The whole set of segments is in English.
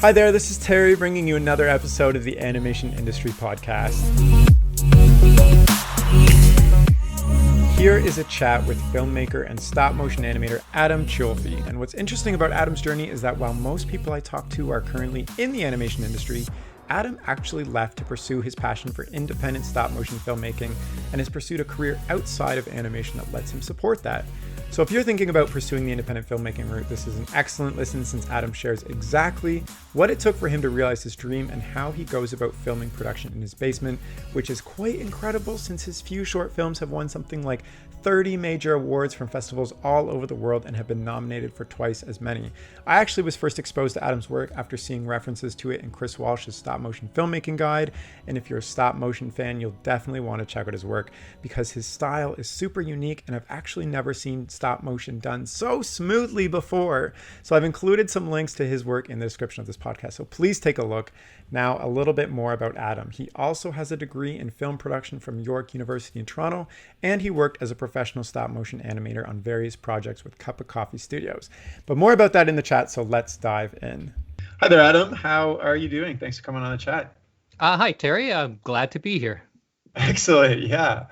Hi there, this is Terry bringing you another episode of the Animation Industry Podcast. Here is a chat with filmmaker and stop-motion animator Adam Ciolfi. And what's interesting about Adam's journey is that while most people I talk to are currently in the animation industry, Adam actually left to pursue his passion for independent stop-motion filmmaking and has pursued a career outside of animation that lets him support that. So if you're thinking about pursuing the independent filmmaking route, this is an excellent listen since Adam shares exactly what it took for him to realize his dream and how he goes about filming production in his basement, which is quite incredible since his few short films have won something like 30 major awards from festivals all over the world and have been nominated for twice as many. I actually was first exposed to Adam's work after seeing references to it in Chris Walsh's stop motion filmmaking guide, and if you're a stop motion fan, you'll definitely want to check out his work because his style is super unique and I've actually never seen stop motion done so smoothly before. So I've included some links to his work in the description of this podcast, so please take a look. Now, a little bit more about Adam. He also has a degree in film production from York University in Toronto, and he worked as a professional stop-motion animator on various projects with Cup of Coffee Studios. But more about that in the chat, so let's dive in. Hi there, Adam. How are you doing? Thanks for coming on the chat. Hi, Terry. I'm glad to be here. Excellent. Yeah.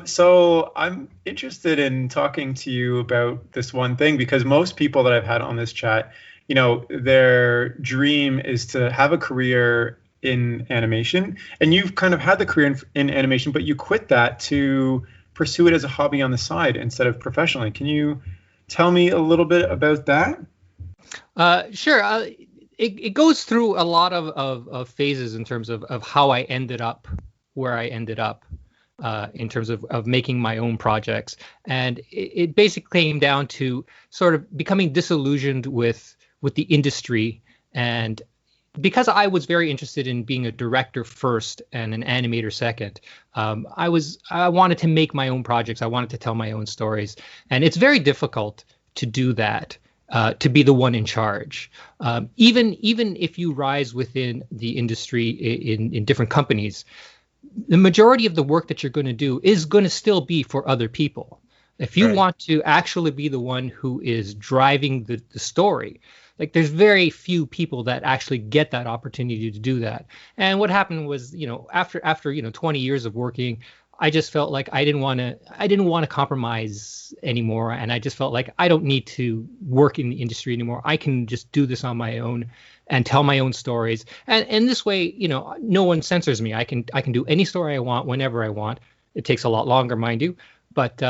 So I'm interested in talking to you about this one thing because most people that I've had on this chat, you know, their dream is to have a career in animation, and you've kind of had the career in animation, but you quit that to pursue it as a hobby on the side instead of professionally. Can you tell me a little bit about that? Sure. It goes through a lot of phases in terms of how I ended up where I ended up in terms of making my own projects. And it basically came down to sort of becoming disillusioned with the industry. And because I was very interested in being a director first and an animator second, I wanted to make my own projects. I wanted to tell my own stories. And it's very difficult to do that, to be the one in charge. Even if you rise within the industry in different companies, the majority of the work that you're going to do is going to still be for other people. If you want to actually be the one who is driving the story, like there's very few people that actually get that opportunity to do that. And what happened was, you know, after 20 years of working, I just felt like I didn't want to compromise anymore, and I just felt like I don't need to work in the industry anymore. I can just do this on my own and tell my own stories. And this way, you know, no one censors me. I can do any story I want whenever I want. It takes a lot longer, mind you, but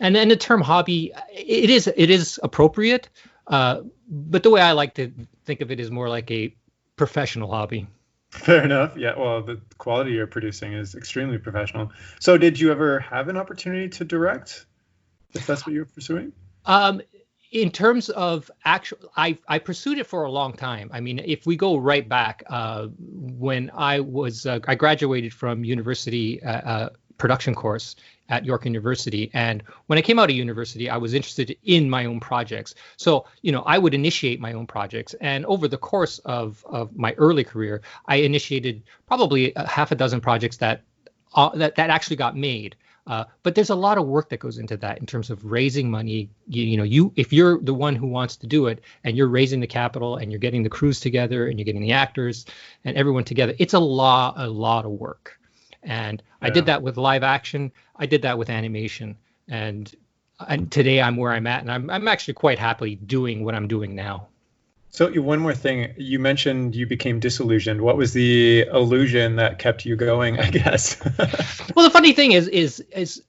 and then the term hobby, it is appropriate. But the way I like to think of it is more like a professional hobby. Fair enough. Yeah. Well, the quality you're producing is extremely professional. So did you ever have an opportunity to direct, if that's what you're pursuing? In terms of I pursued it for a long time. I mean, if we go right back, when I graduated from university, production course at York University. And when I came out of university, I was interested in my own projects. So, you know, I would initiate my own projects. And over the course of my early career, I initiated probably a half a dozen projects that actually got made. But there's a lot of work that goes into that in terms of raising money. If you're the one who wants to do it and you're raising the capital and you're getting the crews together and you're getting the actors and everyone together, it's a lot of work. And I did that with live action. I did that with animation. And today I'm where I'm at. And I'm actually quite happy doing what I'm doing now. So one more thing. You mentioned you became disillusioned. What was the illusion that kept you going, I guess? Well, the funny thing is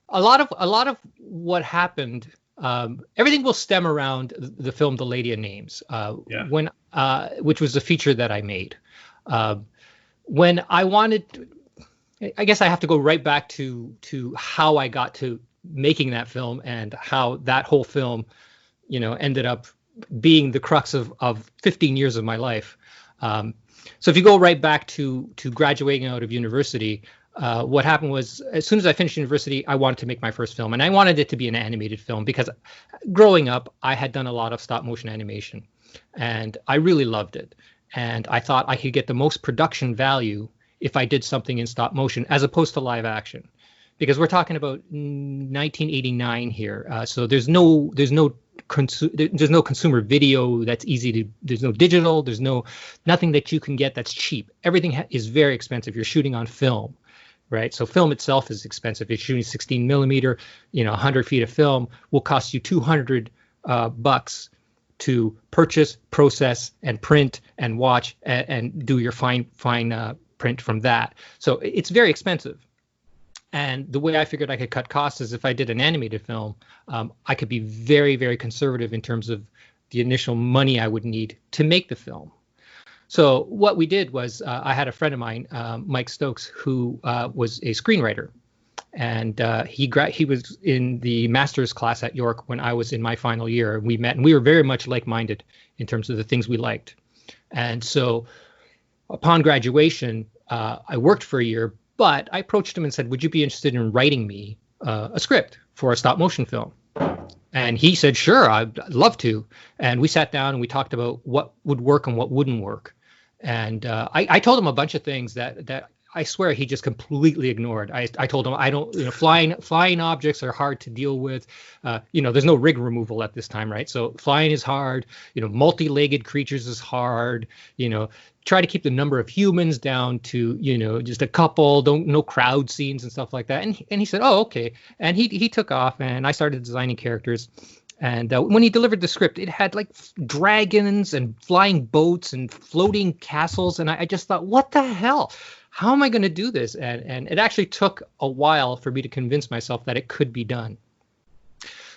a lot of what happened, everything will stem around the film The Lady of Names, which was a feature that I made. When I wanted... I guess I have to go right back to how I got to making that film and how that whole film, you know, ended up being the crux of 15 years of my life. So if you go right back to graduating out of university, what happened was as soon as I finished university, I wanted to make my first film, and I wanted it to be an animated film because growing up, I had done a lot of stop motion animation and I really loved it. And I thought I could get the most production value if I did something in stop motion as opposed to live action, because we're talking about 1989 here. So there's no there's no consumer video that's easy to, there's no digital, there's nothing that you can get that's cheap. Everything is very expensive. You're shooting on film, right? So film itself is expensive. If you're shooting 16 millimeter, 100 feet of film will cost you $200 to purchase, process, and print and watch and do your fine print from that. So it's very expensive. And the way I figured I could cut costs is if I did an animated film, I could be very, very conservative in terms of the initial money I would need to make the film. So what we did was I had a friend of mine, Mike Stokes, who was a screenwriter. And he was in the master's class at York when I was in my final year. We met, and we were very much like-minded in terms of the things we liked. And so upon graduation, I worked for a year, but I approached him and said, would you be interested in writing me a script for a stop motion film? And he said, sure, I'd love to. And we sat down and we talked about what would work and what wouldn't work. And I told him a bunch of things that I swear he just completely ignored. I told him I don't, flying objects are hard to deal with. There's no rig removal at this time, right? So flying is hard. Multi-legged creatures is hard. Try to keep the number of humans down to, just a couple. No crowd scenes and stuff like that. And he said, oh, okay. And he took off, and I started designing characters. And when he delivered the script, it had like dragons and flying boats and floating castles. And I just thought, what the hell? How am I going to do this? And it actually took a while for me to convince myself that it could be done.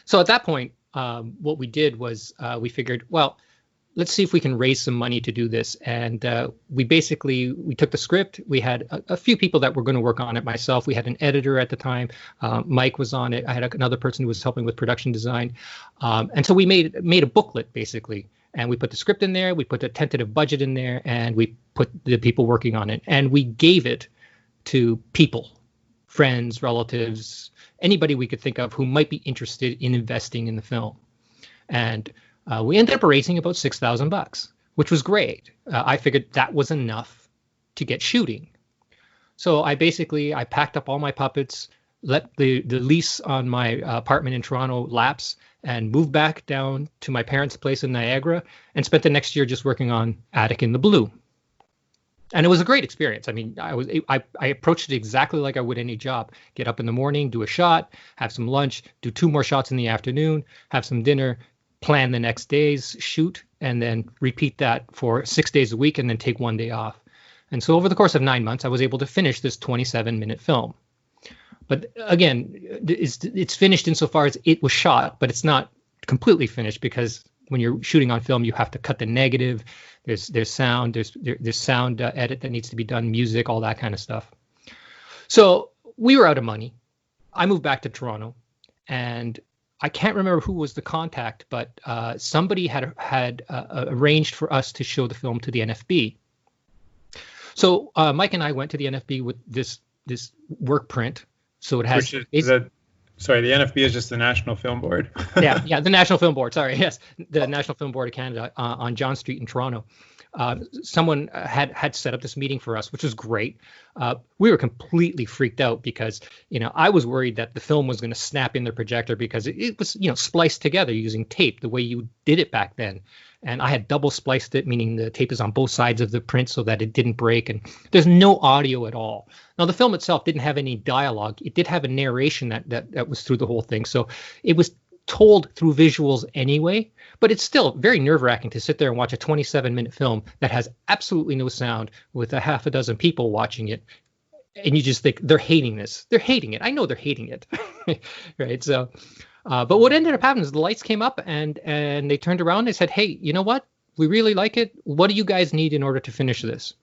So at that point, what we did was we figured, well, let's see if we can raise some money to do this. And we took the script. We had a few people that were going to work on it. Myself, we had an editor at the time. Mike was on it. I had another person who was helping with production design. And so we made a booklet, basically. And we put the script in there, we put a tentative budget in there, and we put the people working on it. And we gave it to people, friends, relatives, anybody we could think of who might be interested in investing in the film. And we ended up raising about $6,000, which was great. I figured that was enough to get shooting. So I packed up all my puppets, let the lease on my apartment in Toronto lapse, and moved back down to my parents' place in Niagara and spent the next year just working on Attic in the Blue. And it was a great experience. I mean, I approached it exactly like I would any job. Get up in the morning, do a shot, have some lunch, do 2 more shots in the afternoon, have some dinner, plan the next day's shoot, and then repeat that for 6 days a week and then take 1 day off. And so over the course of 9 months, I was able to finish this 27-minute film. But again, it's finished insofar as it was shot, but it's not completely finished because when you're shooting on film, you have to cut the negative. There's sound, there's sound edit that needs to be done, music, all that kind of stuff. So we were out of money. I moved back to Toronto, and I can't remember who was the contact, but somebody had arranged for us to show the film to the NFB. So Mike and I went to the NFB with this work print. So it has. The NFB is just the National Film Board. yeah, the National Film Board. Sorry, yes, the National Film Board of Canada on John Street in Toronto. Someone had set up this meeting for us, which was great. We were completely freaked out because I was worried that the film was going to snap in the projector because it was spliced together using tape the way you did it back then. And I had double spliced it, meaning the tape is on both sides of the print so that it didn't break. And there's no audio at all. Now, the film itself didn't have any dialogue. It did have a narration that was through the whole thing. So it was told through visuals anyway, but it's still very nerve-wracking to sit there and watch a 27-minute film that has absolutely no sound with a half a dozen people watching it. And you just think, they're hating this. They're hating it. I know they're hating it. Right? So... but what ended up happening is the lights came up and they turned around and they said, hey, you know what? We really like it. What do you guys need in order to finish this?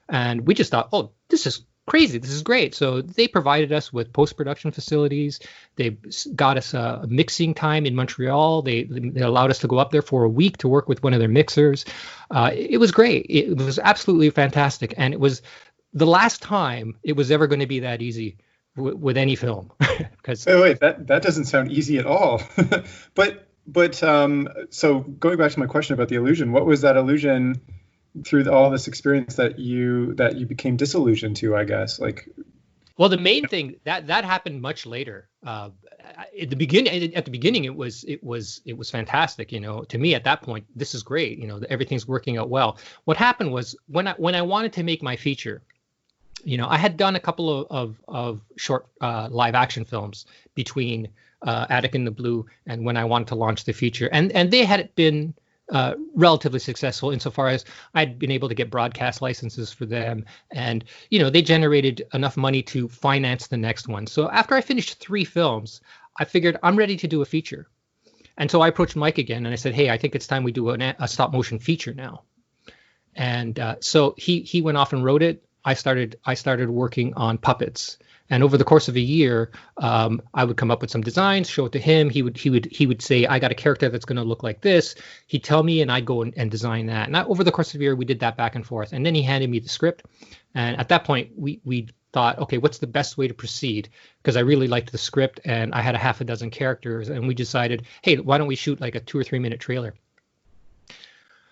And we just thought, oh, this is crazy. This is great. So they provided us with post-production facilities. They got us a mixing time in Montreal. They allowed us to go up there for a week to work with one of their mixers. It was great. It was absolutely fantastic. And it was the last time it was ever going to be that easy with any film. Because wait, that doesn't sound easy at all. but so going back to my question about the illusion, what was that illusion through all this experience that you became disillusioned to, I guess? Like, Well, the main thing that happened much later. At the beginning, it was fantastic. To me at that point, this is great. Everything's working out well. What happened was when I wanted to make my feature, I had done a couple of short live action films between Attic in the Blue and when I wanted to launch the feature, and they had been relatively successful insofar as I'd been able to get broadcast licenses for them, and they generated enough money to finance the next one. So after I finished 3 films, I figured I'm ready to do a feature, and so I approached Mike again and I said, hey, I think it's time we do a stop motion feature now. And so he went off and wrote it. I started working on puppets. And over the course of a year, I would come up with some designs, show it to him. He would say, I got a character that's going to look like this. He'd tell me, and I'd go and design that. And over the course of a year, we did that back and forth. And then he handed me the script. And at that point, we thought, okay, what's the best way to proceed? Because I really liked the script, and I had a half a dozen characters. And we decided, hey, why don't we shoot like a 2 or 3 minute trailer?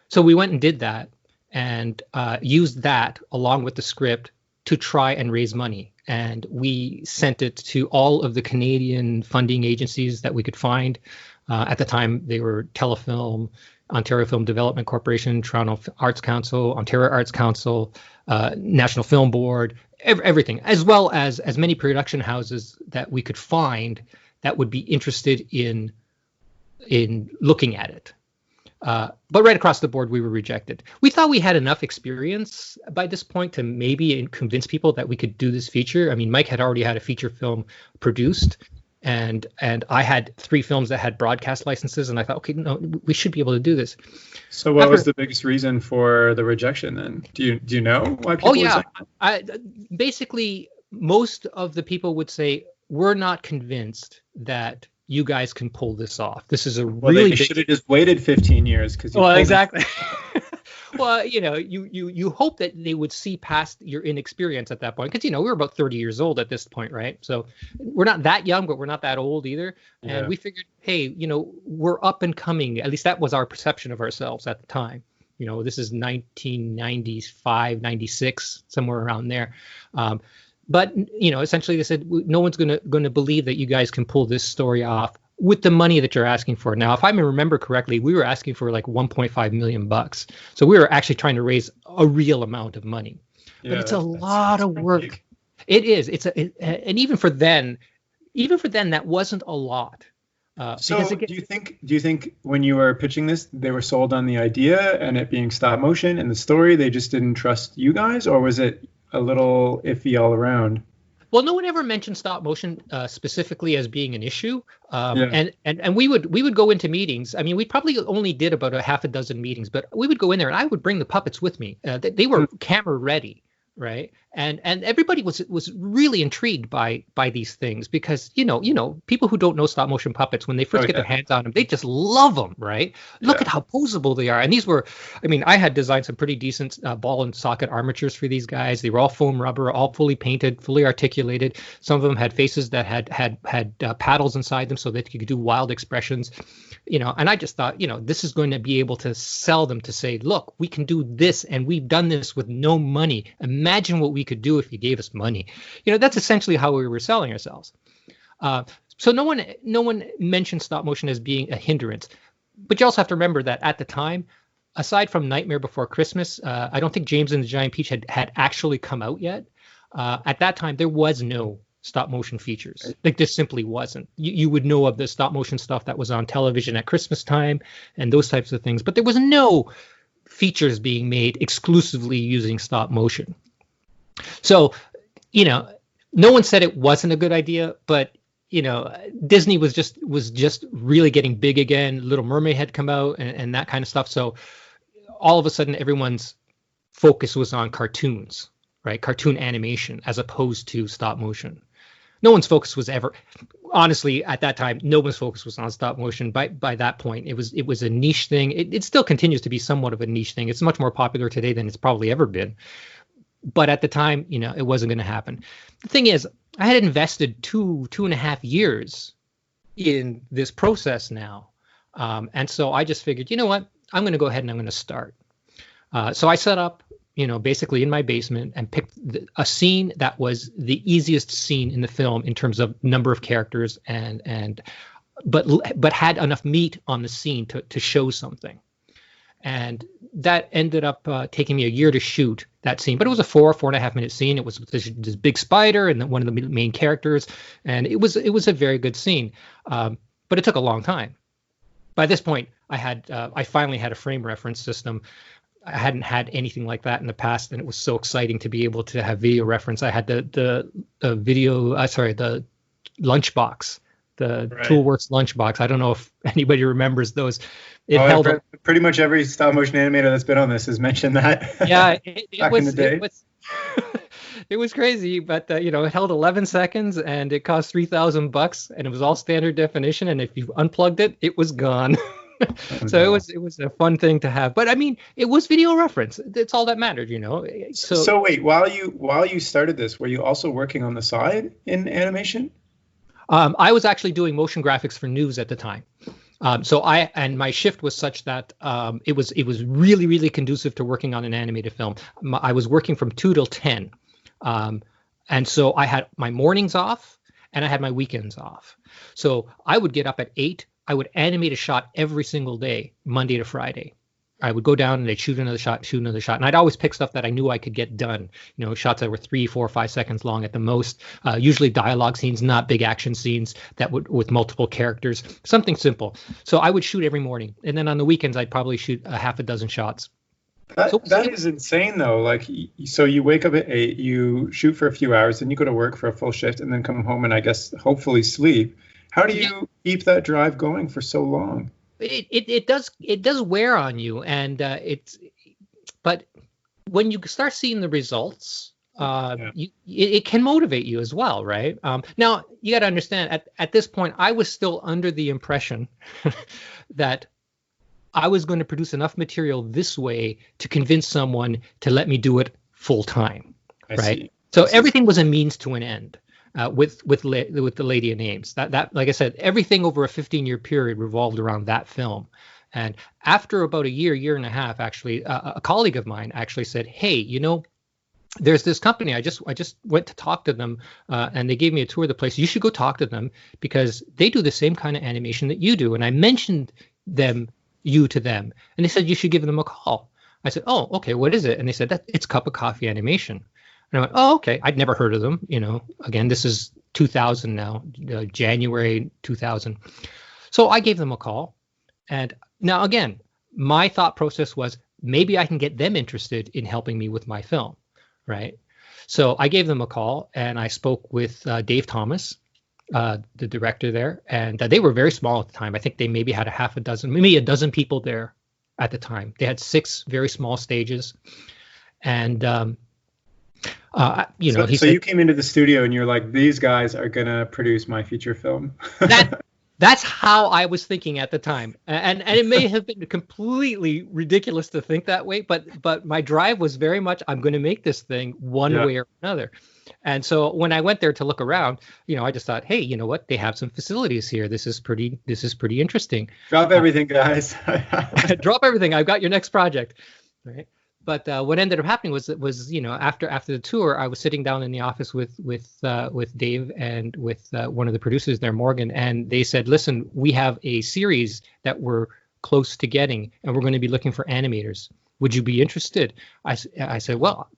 So we went and did that, and used that along with the script to try and raise money. And we sent it to all of the Canadian funding agencies that we could find. At the time, they were Telefilm, Ontario Film Development Corporation, Toronto Arts Council, Ontario Arts Council, National Film Board, everything, as well as many production houses that we could find that would be interested in looking at it. But right across the board, we were rejected. We thought we had enough experience by this point to maybe convince people that we could do this feature. I mean, Mike had already had a feature film produced, and I had 3 films that had broadcast licenses, and I thought, okay, no, we should be able to do this. So what was the biggest reason for the rejection then? Do you know why people were saying? Basically, most of the people would say, we're not convinced that you guys can pull this off. This is really they should have just waited 15 years because exactly. Well, you hope that they would see past your inexperience at that point, because we were about 30 years old at this point, right? So we're not that young, but we're not that old either. And we figured, hey, we're up and coming. At least that was our perception of ourselves at the time. This is 1995, 96, somewhere around there. But essentially they said, no one's going to believe that you guys can pull this story off with the money that you're asking for. Now, if I remember correctly, we were asking for like $1.5 million. So we were actually trying to raise a real amount of money. But it's a lot of work. It is. And even for then, that wasn't a lot. So do you think when you were pitching this, they were sold on the idea and it being stop motion and the story, they just didn't trust you guys, or was it a little iffy all around? Well, no one ever mentioned stop motion specifically as being an issue. And we would go into meetings. I mean, we probably only did about a half a dozen meetings, but we would go in there and I would bring the puppets with me. They were camera ready. Right. And everybody was really intrigued by these things because, people who don't know stop motion puppets, when they first get their hands on them, they just love them. Right. Look at how posable they are. And these were, I had designed some pretty decent ball and socket armatures for these guys. They were all foam rubber, all fully painted, fully articulated. Some of them had faces that had paddles inside them so that you could do wild expressions. And I just thought, this is going to be able to sell them to say, look, we can do this and we've done this with no money. Imagine what we could do if you gave us money. That's essentially how we were selling ourselves. So no one mentioned stop motion as being a hindrance. But you also have to remember that at the time, aside from Nightmare Before Christmas, I don't think James and the Giant Peach had actually come out yet. At that time, there was no stop motion features. Like, this simply wasn't. You would know of the stop motion stuff that was on television at Christmas time and those types of things, but there was no features being made exclusively using stop motion. So, no one said it wasn't a good idea, but Disney was just really getting big again. Little Mermaid had come out and that kind of stuff. So all of a sudden everyone's focus was on cartoons, right? Cartoon animation as opposed to stop motion. No one's focus was ever, honestly, at that time, no one's focus was on stop motion. By that point, it was a niche thing. It still continues to be somewhat of a niche thing. It's much more popular today than it's probably ever been. But at the time, it wasn't going to happen. The thing is, I had invested two and a half years in this process now. And so I just figured, you know what, I'm going to go ahead and I'm going to start. So I set up basically in my basement and picked a scene that was the easiest scene in the film in terms of number of characters but had enough meat on the scene to show something. And that ended up taking me a year to shoot that scene. But it was a 4.5 minute scene. It was this big spider and one of the main characters. And it was a very good scene. But it took a long time. By this point, I finally had a frame reference system. I hadn't had anything like that in the past, and it was so exciting to be able to have video reference. I had the lunchbox, the Right. Toolworks lunchbox. I don't know if anybody remembers those. It held up. Pretty much every stop motion animator that's been on this has mentioned that. Yeah, Back in the day. It was crazy, but it held 11 seconds and it cost $3,000, and it was all standard definition. And if you unplugged it, it was gone. So it was a fun thing to have. But I mean, it was video reference. It's all that mattered, So wait, while you started this, were you also working on the side in animation? I was actually doing motion graphics for news at the time. So my shift was such that it was really, really conducive to working on an animated film. I was working from 2 till 10. And so I had my mornings off and I had my weekends off. So I would get up at 8. I would animate a shot every single day, Monday to Friday. I would go down and I'd shoot another shot. And I'd always pick stuff that I knew I could get done. Shots that were 3, 4, 5 seconds long at the most. Usually dialogue scenes, not big action scenes with multiple characters. Something simple. So I would shoot every morning. And then on the weekends, I'd probably shoot a half a dozen shots. That is insane, though. Like, so you wake up at 8, you shoot for a few hours, then you go to work for a full shift, and then come home and I guess hopefully sleep. How do you keep that drive going for so long? It does wear on you, and but when you start seeing the results, it can motivate you as well, right? Now you got to understand at this point, I was still under the impression that I was going to produce enough material this way to convince someone to let me do it full time, right? See. So everything was a means to an end. With the Lady of Names, that like I said, everything over a 15-year period revolved around that film. And after about a year and a half, actually, a colleague of mine actually said, "Hey, there's this company. I just went to talk to them, and they gave me a tour of the place. You should go talk to them because they do the same kind of animation that you do." And I mentioned you to them, and they said you should give them a call. I said, "Oh, okay. What is it?" And they said it's Cup of Coffee Animation. And I went, oh, okay. I'd never heard of them. Again, this is 2000 now, January 2000. So I gave them a call. And now, again, my thought process was maybe I can get them interested in helping me with my film, right? So I gave them a call and I spoke with Dave Thomas, the director there. And they were very small at the time. I think they maybe had a dozen people there at the time. They had 6 very small stages. And he said, you came into the studio and you're like, these guys are gonna produce my feature film. That's how I was thinking at the time, and it may have been completely ridiculous to think that way, but my drive was very much, I'm going to make this thing one way or another. And so when I went there to look around, I just thought, hey, you know what? They have some facilities here. This is pretty interesting. Drop everything, guys. Drop everything. I've got your next project, right? But what ended up happening was after the tour, I was sitting down in the office with Dave and with one of the producers there, Morgan, and they said, "Listen, we have a series that we're close to getting, and we're going to be looking for animators. Would you be interested?" I said, "Well,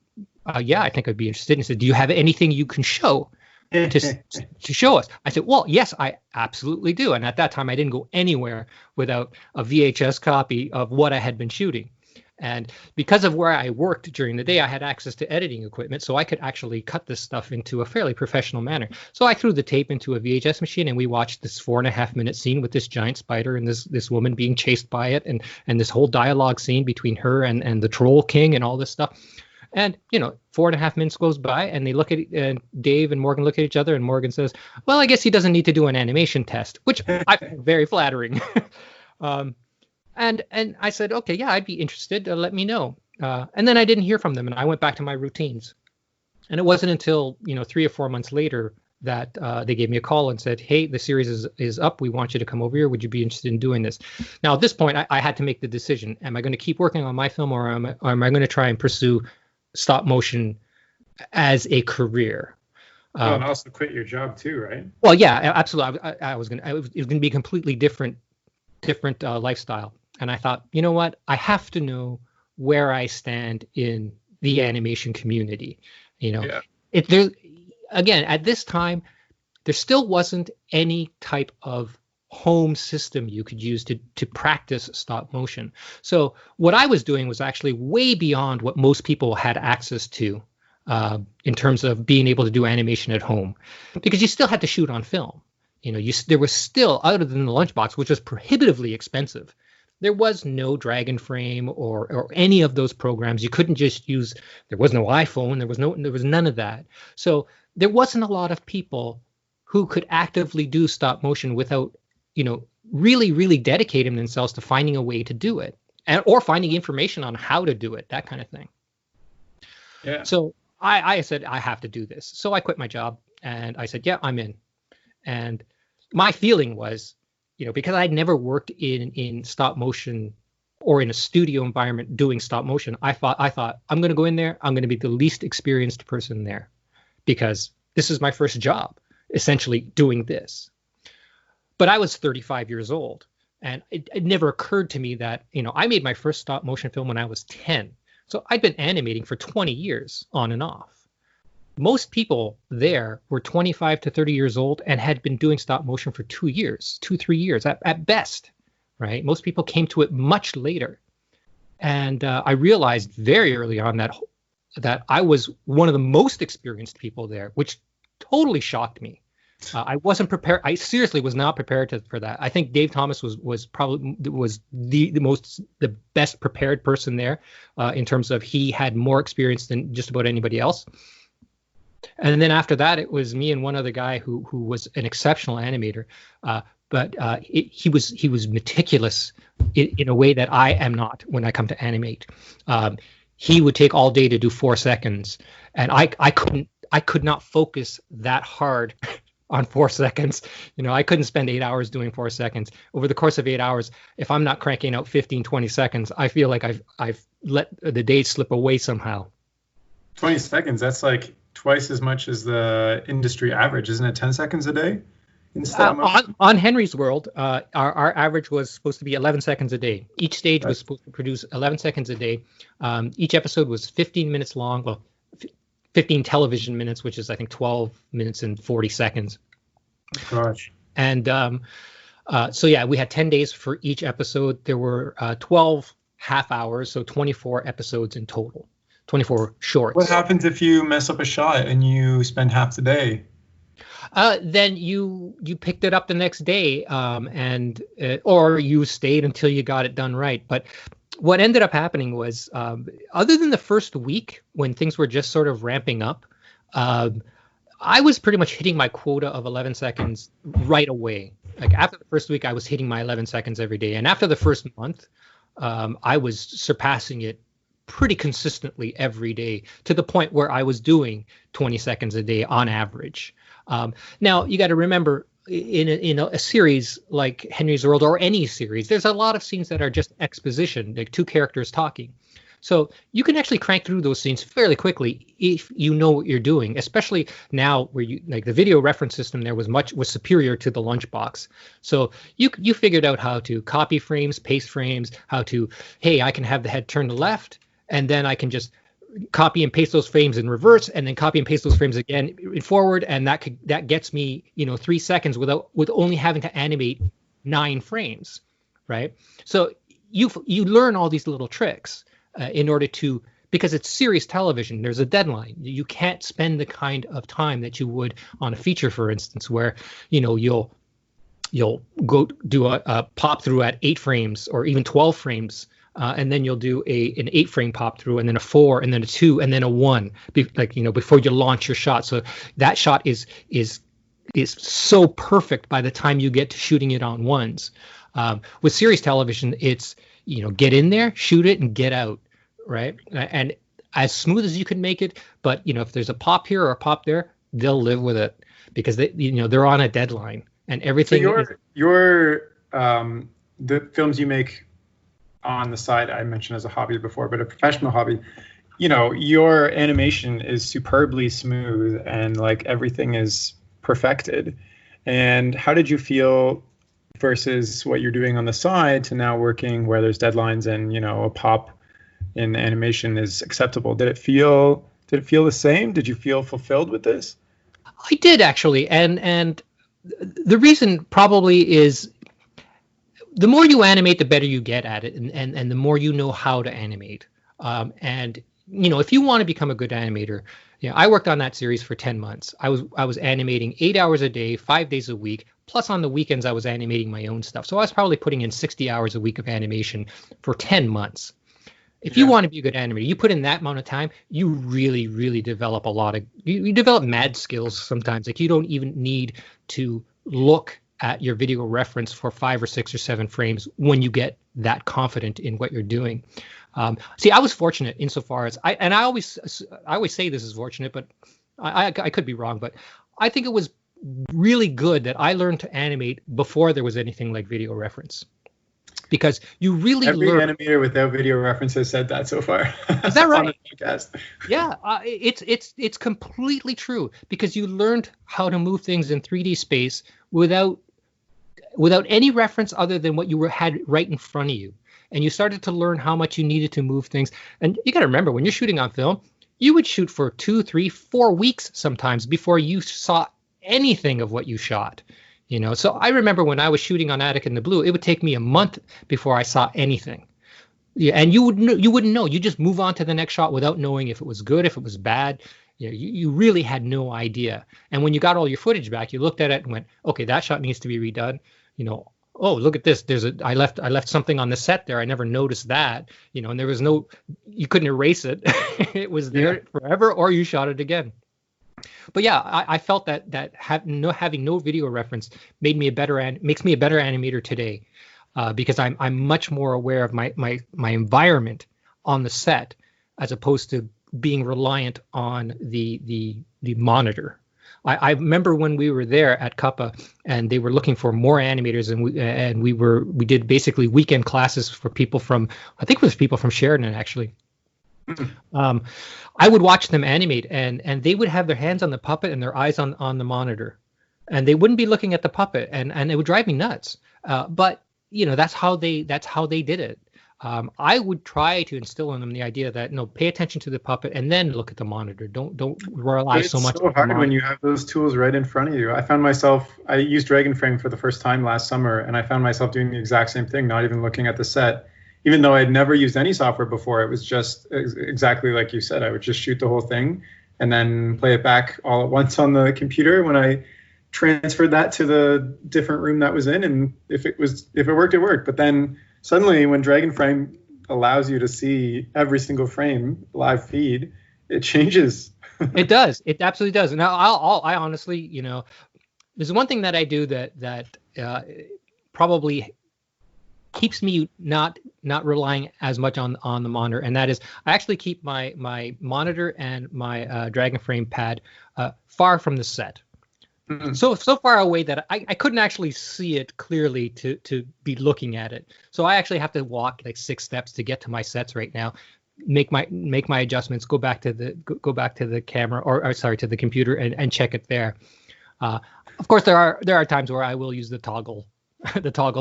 yeah, I think I'd be interested." And he said, "Do you have anything you can show to show us?" I said, "Well, yes, I absolutely do." And at that time, I didn't go anywhere without a VHS copy of what I had been shooting. And because of where I worked during the day, I had access to editing equipment, so I could actually cut this stuff into a fairly professional manner. So I threw the tape into a VHS machine, and we watched this 4.5 minute scene with this giant spider and this woman being chased by it, and this whole dialogue scene between her and the Troll King and all this stuff. And 4.5 minutes goes by, and they look at Dave and Morgan look at each other, and Morgan says, "Well, I guess he doesn't need to do an animation test," which I find very flattering. And I said, okay, yeah, I'd be interested. Let me know. And then I didn't hear from them, and I went back to my routines. And it wasn't until 3 or 4 months later that they gave me a call and said, "Hey, the series is up. We want you to come over here. Would you be interested in doing this?" Now, at this point, I had to make the decision: am I going to keep working on my film, or am I going to try and pursue stop motion as a career. And also quit your job too, right? Well, yeah, absolutely. It was gonna be a completely different lifestyle. And I thought, you know what? I have to know where I stand in the animation community. There again, at this time, there still wasn't any type of home system you could use to practice stop motion. So what I was doing was actually way beyond what most people had access to in terms of being able to do animation at home, because you still had to shoot on film. There was still, other than the lunchbox, which was prohibitively expensive, there was no Dragon Frame or any of those programs. You couldn't just use. There was no iPhone. There was none of that. So there wasn't a lot of people who could actively do stop motion without, really, really dedicating themselves to finding a way to do it, or finding information on how to do it, that kind of thing. Yeah. So I said, I have to do this. So I quit my job and I said, yeah, I'm in. And my feeling was, because I'd never worked in stop motion or in a studio environment doing stop motion, I thought I'm going to go in there. I'm going to be the least experienced person there, because this is my first job, essentially doing this. But I was 35 years old, and it never occurred to me that, I made my first stop motion film when I was 10. So I'd been animating for 20 years on and off. Most people there were 25 to 30 years old and had been doing stop motion for 3 years at best, right? Most people came to it much later. And I realized very early on that I was one of the most experienced people there, which totally shocked me. I wasn't prepared. I seriously was not prepared for that. I think Dave Thomas was probably the best prepared person there in terms of he had more experience than just about anybody else. And then after that, it was me and one other guy who was an exceptional animator, but he was meticulous in a way that I am not when I come to animate. He would take all day to do 4 seconds, and I could not focus that hard on 4 seconds. I couldn't spend 8 hours doing 4 seconds. Over the course of 8 hours, if I'm not cranking out 15, 20 seconds, I feel like I've let the day slip away somehow. 20 seconds, that's like twice as much as the industry average. Isn't it 10 seconds a day? On Henry's World, our average was supposed to be 11 seconds a day. Each stage was supposed to produce 11 seconds a day. Each episode was 15 minutes long. Well, 15 television minutes, which is, I think, 12 minutes and 40 seconds. Gosh. And so, yeah, we had 10 days for each episode. There were 12 half hours, so 24 episodes in total, 24 shorts. What happens if you mess up a shot and you spend half the day? Then you picked it up the next day, or you stayed until you got it done right. But what ended up happening was, other than the first week when things were just sort of ramping up, I was pretty much hitting my quota of 11 seconds right away. Like after the first week, I was hitting my 11 seconds every day. And after the first month, I was surpassing it pretty consistently every day, to the point where I was doing 20 seconds a day on average. Now, you got to remember, in a series like Henry's World or any series, there's a lot of scenes that are just exposition, like two characters talking. So you can actually crank through those scenes fairly quickly if you know what you're doing, especially now where the video reference system there was superior to the lunchbox. So you figured out how to copy frames, paste frames, how to, hey, I can have the head turn to left, and then I can just copy and paste those frames in reverse, and then copy and paste those frames again in forward, and that gets me 3 seconds with only having to animate 9 frames, right? So you learn all these little tricks in order to, because it's series television, there's a deadline. You can't spend the kind of time that you would on a feature, for instance, where you'll go do a pop through at 8 frames or even 12 frames. And then you'll do an 8-frame pop through, and then a 4, and then a 2, and then a 1, before you launch your shot. So that shot is so perfect by the time you get to shooting it on ones. With series television, it's get in there, shoot it, and get out, right? And as smooth as you can make it. But if there's a pop here or a pop there, they'll live with it because they're on a deadline, and everything. So the films you make on the side, I mentioned as a hobby before, but a professional hobby, you know, your animation is superbly smooth and like everything is perfected. And how did you feel versus what you're doing on the side to now working where there's deadlines and, you know, a pop in animation is acceptable? Did it feel the same? Did you feel fulfilled with this? I did actually, and the reason probably is the more you animate, the better you get at it, and the more you know how to animate. And you know, if you want to become a good animator, you know, I worked on that series for 10 months. I was animating 8 hours a day, 5 days a week. Plus on the weekends, I was animating my own stuff. So I was probably putting in 60 hours a week of animation for 10 months. If you want to be a good animator, you put in that amount of time, you really, really develop a lot of, you develop mad skills sometimes. Like you don't even need to look at your video reference for 5 or 6 or 7 frames when you get that confident in what you're doing. See, I was fortunate insofar as I always say this is fortunate, but I could be wrong, but I think it was really good that I learned to animate before there was anything like video reference. Because you really every animator without video reference has said that so far. Is that right? On the podcast. Yeah, it's completely true because you learned how to move things in 3D space without any reference other than what you had right in front of you, and you started to learn how much you needed to move things. And you got to remember, when you're shooting on film, you would shoot for 2, 3, 4 weeks sometimes before you saw anything of what you shot. You know, so I remember when I was shooting on Attic in the Blue, it would take me a month before I saw anything. Yeah, and you wouldn't know. You just move on to the next shot without knowing if it was good, if it was bad. You know, you really had no idea. And when you got all your footage back, you looked at it and went, okay, that shot needs to be redone. You know, oh, look at this. I left something on the set there. I never noticed that. You know, and there was you couldn't erase it. It was there forever, or you shot it again. But yeah, I felt that having no video reference makes me a better animator today, because I'm much more aware of my environment on the set as opposed to being reliant on the monitor. I remember when we were there at Kappa and they were looking for more animators, and we did basically weekend classes for people from, I think it was people from Sheridan actually. I would watch them animate, and they would have their hands on the puppet and their eyes on the monitor, and they wouldn't be looking at the puppet, and it would drive me nuts. But you know, that's how they did it. I would try to instill in them the idea that no, pay attention to the puppet and then look at the monitor. Don't rely so much. It's so hard when you have those tools right in front of you. I used Dragonframe for the first time last summer, and I found myself doing the exact same thing, not even looking at the set. Even though I'd never used any software before, it was just exactly like you said. I would just shoot the whole thing and then play it back all at once on the computer when I transferred that to the different room that was in. And if it worked, it worked. But then suddenly when Dragonframe allows you to see every single frame live feed, it changes. It does. It absolutely does. Now, I honestly, you know, there's one thing that I do that probably keeps me not relying as much on the monitor, and that is I actually keep my monitor and my Dragonframe pad far from the set. Mm-hmm. So far away that I couldn't actually see it clearly to be looking at it. So I actually have to walk like 6 steps to get to my sets right now, make my adjustments, go back to the camera or sorry, to the computer and check it there. Of course, there are times where I will use the toggle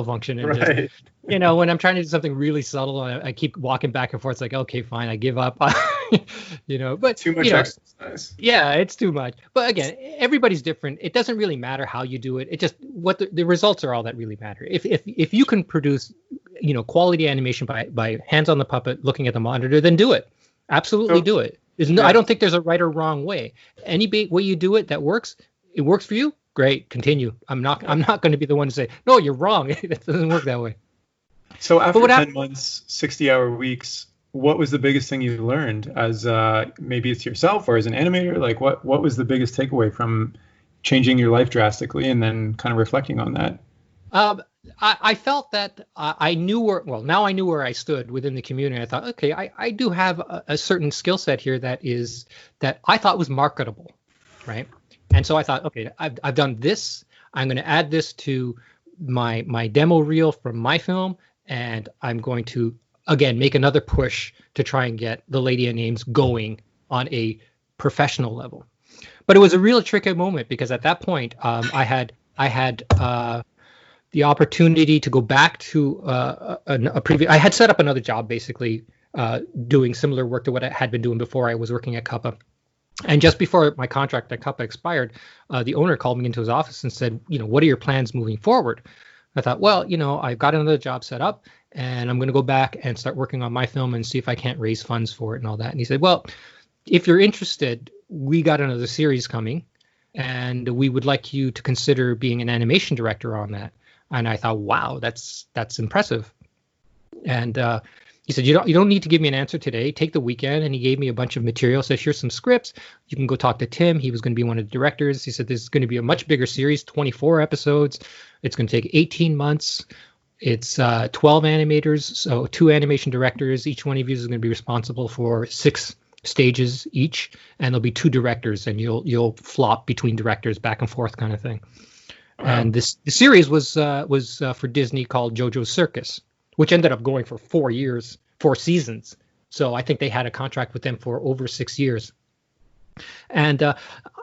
function, and right. Just, you know, when I'm trying to do something really subtle and I keep walking back and forth, it's like, okay, fine, I give up. You know, but too much exercise. Yeah, it's too much. But again, everybody's different. It doesn't really matter how you do it. It just what the results are all that really matter. If you can produce, you know, quality animation by hands on the puppet, looking at the monitor, then do it. Absolutely do it. I don't think there's a right or wrong way. Any way you do it that works, it works for you. Great, continue. I'm not going to be the one to say, no, you're wrong. It doesn't work that way. So after 10 months, 60-hour weeks, what was the biggest thing you learned as maybe it's yourself or as an animator? Like what was the biggest takeaway from changing your life drastically and then kind of reflecting on that? I felt that I knew I knew where I stood within the community. I thought, okay, I do have a certain skill set here that I thought was marketable, right? And so I thought, okay, I've done this. I'm going to add this to my demo reel from my film, and I'm going to again, make another push to try and get the Lady of Names going on a professional level. But it was a real tricky moment because at that point, I had the opportunity to go back to a previous. I had set up another job, basically doing similar work to what I had been doing before I was working at Cuppa. And just before my contract at Cuppa expired, the owner called me into his office and said, what are your plans moving forward? I thought, well, I've got another job set up and I'm going to go back and start working on my film and see if I can't raise funds for it and all that. And he said, well, if you're interested, we got another series coming and we would like you to consider being an animation director on that. And I thought, wow, that's impressive. And he said, you don't need to give me an answer today. Take the weekend. And he gave me a bunch of material. Said, here's some scripts. You can go talk to Tim. He was going to be one of the directors. He said, this is going to be a much bigger series, 24 episodes. It's going to take 18 months. It's 12 animators, so 2 animation directors. Each one of you is going to be responsible for 6 stages each, and there'll be 2 directors, and you'll flop between directors back and forth kind of thing. Wow. And the series was for Disney called Jojo's Circus, which ended up going for 4 seasons. So I think they had a contract with them for over 6 years. And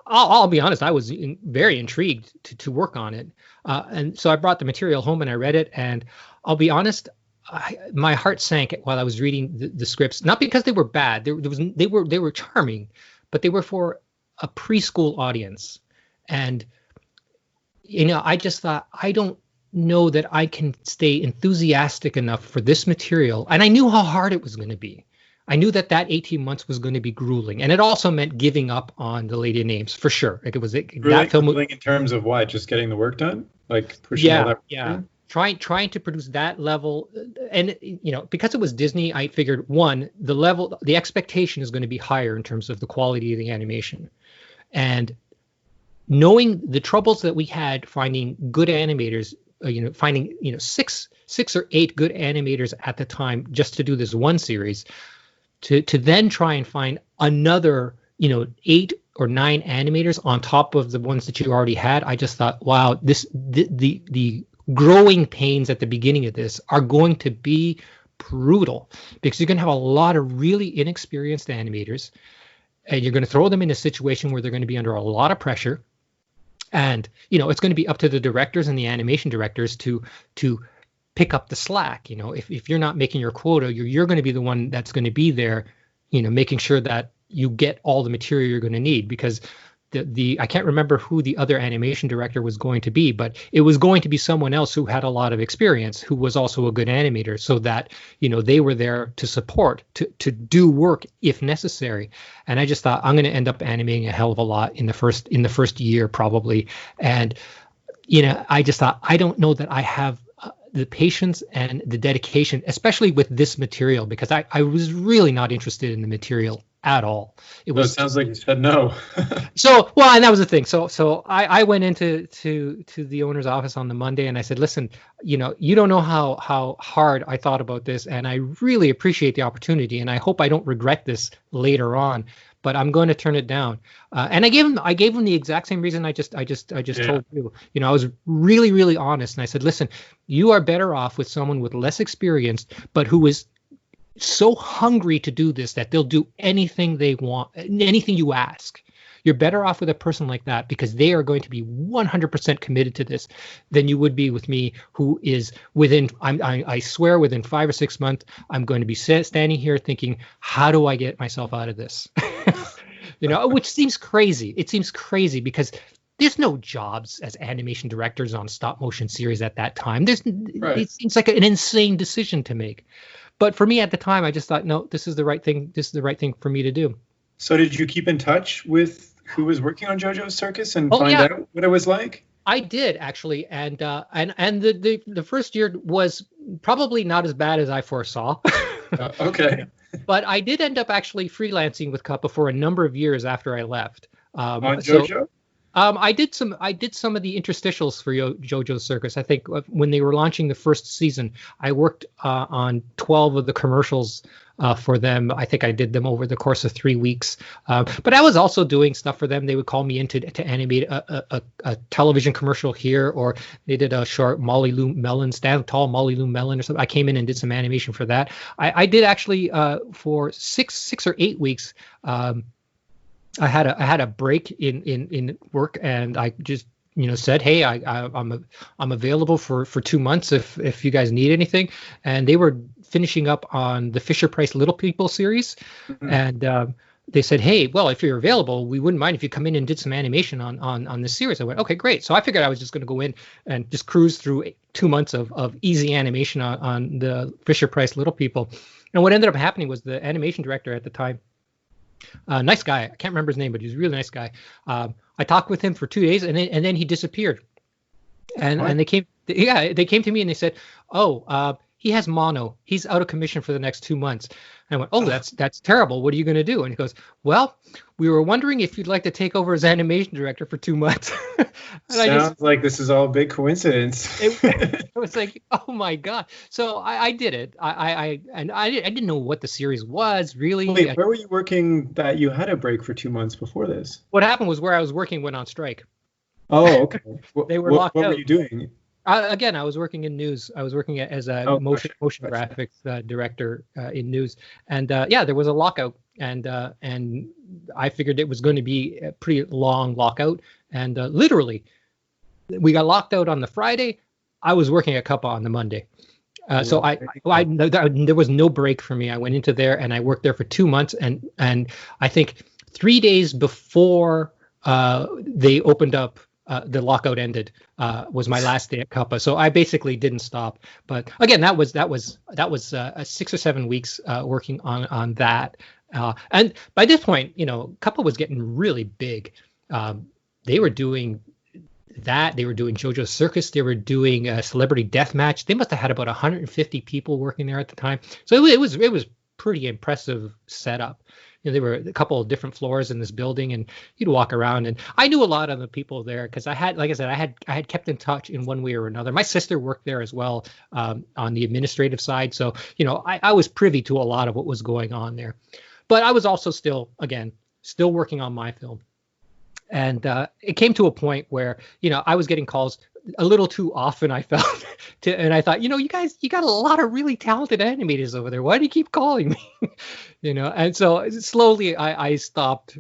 I'll be honest, I was very intrigued to work on it. And so I brought the material home and I read it. And I'll be honest, my heart sank while I was reading the scripts, not because they were bad. They were charming, but they were for a preschool audience. And, I just thought, I don't know that I can stay enthusiastic enough for this material. And I knew how hard it was going to be. I knew that 18 months was going to be grueling. And it also meant giving up on the Lady of Names, for sure. Like that film in terms of what? Just getting the work done? Like pushing all that? Yeah. Trying to produce that level. And, because it was Disney, I figured, one, the expectation is going to be higher in terms of the quality of the animation. And knowing the troubles that we had finding good animators, finding 6 or 8 good animators at the time just to do this one series, to then try and find another 8 or 9 animators on top of the ones that you already had. I just thought, wow, the growing pains at the beginning of this are going to be brutal, because you're going to have a lot of really inexperienced animators, and you're going to throw them in a situation where they're going to be under a lot of pressure. And, it's going to be up to the directors and the animation directors to pick up the slack. If you're not making your quota, you're going to be the one that's going to be there, making sure that you get all the material you're going to need, because I can't remember who the other animation director was going to be, but it was going to be someone else who had a lot of experience, who was also a good animator, so that, they were there to support, to do work if necessary. And I just thought, I'm going to end up animating a hell of a lot in the first year, probably. And, I just thought, I don't know that I have the patience and the dedication, especially with this material, because I was really not interested in the material at all. It sounds like you said no. And that was the thing. So I went into the owner's office on the Monday and I said, listen, you don't know how hard I thought about this, and I really appreciate the opportunity, and I hope I don't regret this later on, but I'm going to turn it down. And I gave him the exact same reason I just told you. I was really, really honest, and I said, listen, you are better off with someone with less experience, but who is so hungry to do this that they'll do anything they want, anything you ask. You're better off with a person like that, because they are going to be 100% committed to this, than you would be with me, who is I swear within 5 or 6 months, I'm going to be standing here thinking, how do I get myself out of this? Which seems crazy. It seems crazy because there's no jobs as animation directors on stop motion series at that time. Right. It seems like an insane decision to make. But for me at the time, I just thought, no, this is the right thing. This is the right thing for me to do. So did you keep in touch with who was working on JoJo's Circus and find out what it was like? I did, actually. And the first year was probably not as bad as I foresaw. Okay. But I did end up actually freelancing with Cuppa for a number of years after I left. On JoJo? I did some of the interstitials for Jojo's Circus. I think when they were launching the first season, I worked on 12 of the commercials for them. I think I did them over the course of 3 weeks. But I was also doing stuff for them. They would call me in to animate a television commercial here, or they did a short Molly Lou Melon, Stand Tall Molly Lou Melon or something. I came in and did some animation for that. I did actually for 6 or 8 weeks. I had a break in work, and I just said, hey, I'm available for 2 months if you guys need anything. And they were finishing up on the Fisher Price Little People series, and they said, hey, well, if you're available, we wouldn't mind if you come in and did some animation on this series. I went, okay, great. So I figured I was just going to go in and just cruise through 2 months of easy animation on the Fisher Price Little People. And what ended up happening was the animation director at the time, nice guy. I can't remember his name, but he was a really nice guy. I talked with him for 2 days, and then he disappeared. And they came to me and they said, oh, he has mono. He's out of commission for the next 2 months. And I went, oh, that's terrible. What are you going to do? And he goes, well, we were wondering if you'd like to take over as animation director for 2 months. Sounds like this is all a big coincidence. It was like, oh my God. So I did it. I didn't know what the series was really. Wait, where were you working that you had a break for 2 months before this? What happened was where I was working went on strike. Oh, okay. They were locked out. What were you doing? Again, I was working in news. I was working as a motion graphics director in news, and there was a lockout, and I figured it was going to be a pretty long lockout, and literally, we got locked out on the Friday. I was working at Cuppa on the Monday, so there was no break for me. I went into there and I worked there for 2 months, and I think 3 days before they opened up. The lockout ended was my last day at Cuppa, so I basically didn't stop. But again, that was 6 or 7 weeks working on that. And by this point, Cuppa was getting really big. They were doing that. They were doing Jojo's Circus. They were doing a Celebrity Deathmatch. They must have had about 150 people working there at the time. So it was pretty impressive setup. There were a couple of different floors in this building, and you'd walk around, and I knew a lot of the people there because I had kept in touch in one way or another. My sister worked there as well on the administrative side, so I was privy to a lot of what was going on there. But I was also still working on my film, and it came to a point where I was getting calls a little too often, I felt, and I thought, you guys, you got a lot of really talented animators over there. Why do you keep calling me? And so slowly I stopped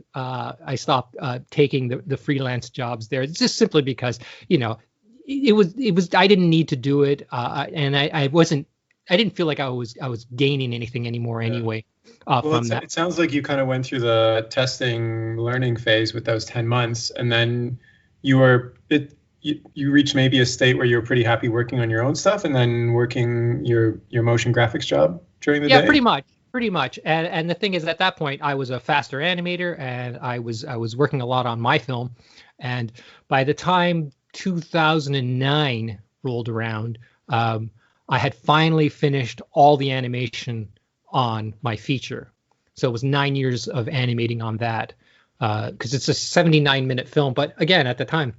taking the freelance jobs there. It's just simply because, it was I didn't need to do it. And I didn't feel like I was gaining anything anymore anyway. From that. It sounds like you kind of went through the testing learning phase with those 10 months, and then you reached maybe a state where you were pretty happy working on your own stuff and then working your motion graphics job during the day? Yeah, pretty much. And the thing is, at that point, I was a faster animator, and I was working a lot on my film. And by the time 2009 rolled around, I had finally finished all the animation on my feature. So it was 9 years of animating on that, because it's a 79-minute film. But again, at the time,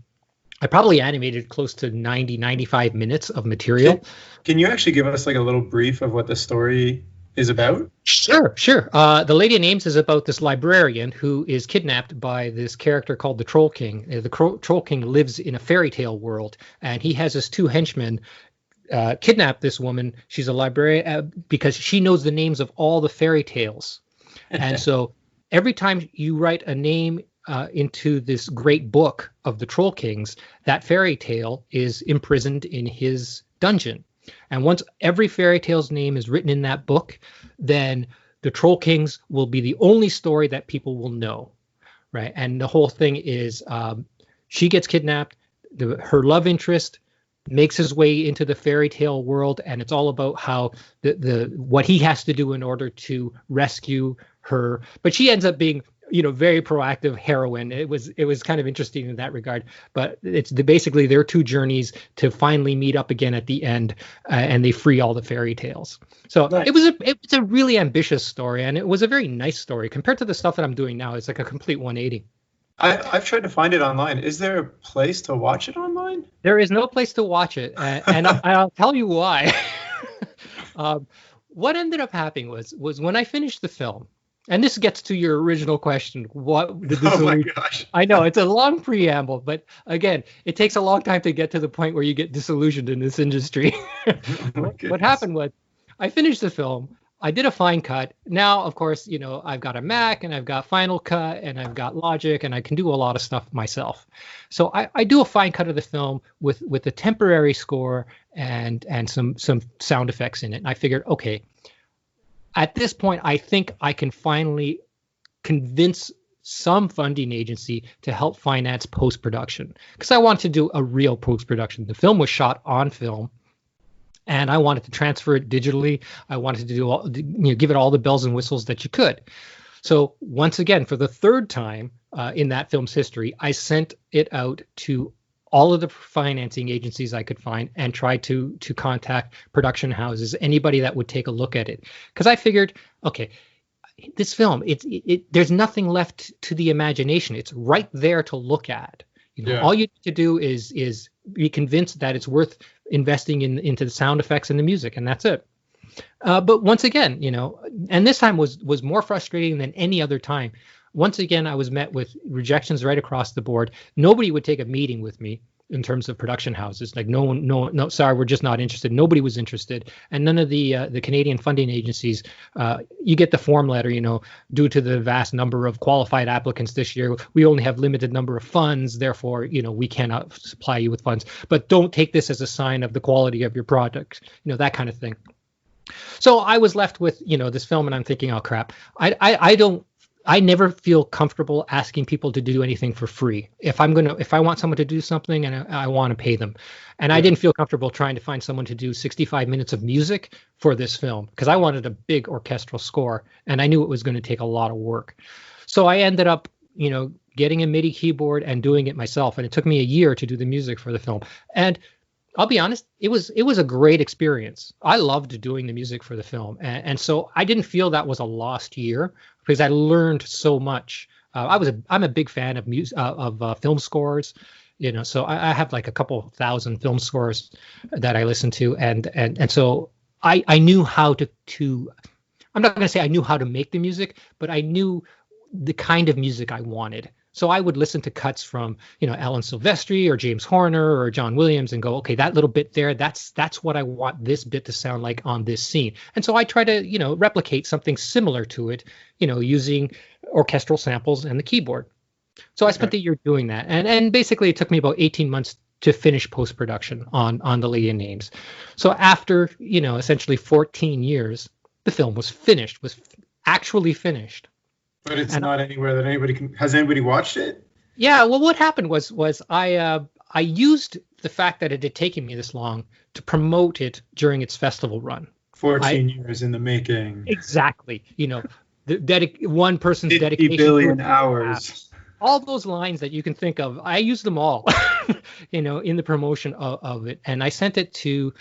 I probably animated close to 95 minutes of material. Can you actually give us like a little brief of what the story is about? Sure. The Lady in Ames is about this librarian who is kidnapped by this character called the Troll King. The Troll King lives in a fairy tale world, and he has his two henchmen kidnap this woman. She's a librarian because she knows the names of all the fairy tales. And so every time you write a name into this great book of the Troll Kings, that fairy tale is imprisoned in his dungeon. And once every fairy tale's name is written in that book, then the Troll Kings will be the only story that people will know, right? And the whole thing is she gets kidnapped, her love interest makes his way into the fairy tale world, and it's all about how what he has to do in order to rescue her. But she ends up being very proactive heroine. It was kind of interesting in that regard, but it's basically their two journeys to finally meet up again at the end, and they free all the fairy tales. So nice. It's a really ambitious story, and it was a very nice story compared to the stuff that I'm doing now. It's like a complete 180. I've tried to find it online. Is there a place to watch it online? There is no place to watch it, and I'll tell you why. um, what ended up happening was when I finished the film, and this gets to your original question. What did this? Oh my gosh! I know it's a long preamble, but again, it takes a long time to get to the point where you get disillusioned in this industry. What happened was, I finished the film. I did a fine cut. Now, of course, I've got a Mac and I've got Final Cut and I've got Logic and I can do a lot of stuff myself. So I do a fine cut of the film with a temporary score and some sound effects in it. And I figured, okay, at this point, I think I can finally convince some funding agency to help finance post-production, because I wanted to do a real post-production. The film was shot on film, and I wanted to transfer it digitally. I wanted to give it all the bells and whistles that you could. So once again, for the third time in that film's history, I sent it out to all of the financing agencies I could find and tried to contact production houses, anybody that would take a look at it. Because I figured, okay, this film, there's nothing left to the imagination. It's right there to look at. All you need to do is be convinced that it's worth investing into the sound effects and the music, and that's it. But once again, and this time was more frustrating than any other time. Once again, I was met with rejections right across the board. Nobody would take a meeting with me in terms of production houses. Like no, sorry, we're just not interested. Nobody was interested, and none of the Canadian funding agencies. You get the form letter, due to the vast number of qualified applicants this year, we only have limited number of funds. Therefore, we cannot supply you with funds. But don't take this as a sign of the quality of your product. That kind of thing. So I was left with this film, and I'm thinking, oh crap, I never feel comfortable asking people to do anything for free. If I want someone to do something and I want to pay them, and I didn't feel comfortable trying to find someone to do 65 minutes of music for this film, because I wanted a big orchestral score and I knew it was going to take a lot of work. So I ended up, getting a MIDI keyboard and doing it myself. And it took me a year to do the music for the film. And I'll be honest, it was a great experience. I loved doing the music for the film. And so I didn't feel that was a lost year, because I learned so much. I'm a big fan of film scores, so I have like a couple thousand film scores that I listen to. And so I knew how to I'm not going to say I knew how to make the music, but I knew the kind of music I wanted. So I would listen to cuts from, Alan Silvestri or James Horner or John Williams and go, okay, that little bit there, that's what I want this bit to sound like on this scene. And so I try to, replicate something similar to it, using orchestral samples and the keyboard. So I spent the year doing that. And basically it took me about 18 months to finish post-production on The Lady in Names. So after, essentially 14 years, the film was finished, was actually finished. But it's not anywhere that anybody can. Has anybody watched it? Yeah. Well, what happened was I used the fact that it had taken me this long to promote it during its festival run. 14 years in the making. Exactly. One person's 50 dedication. billion hours. All those lines that you can think of, I used them all, in the promotion of it, and I sent it to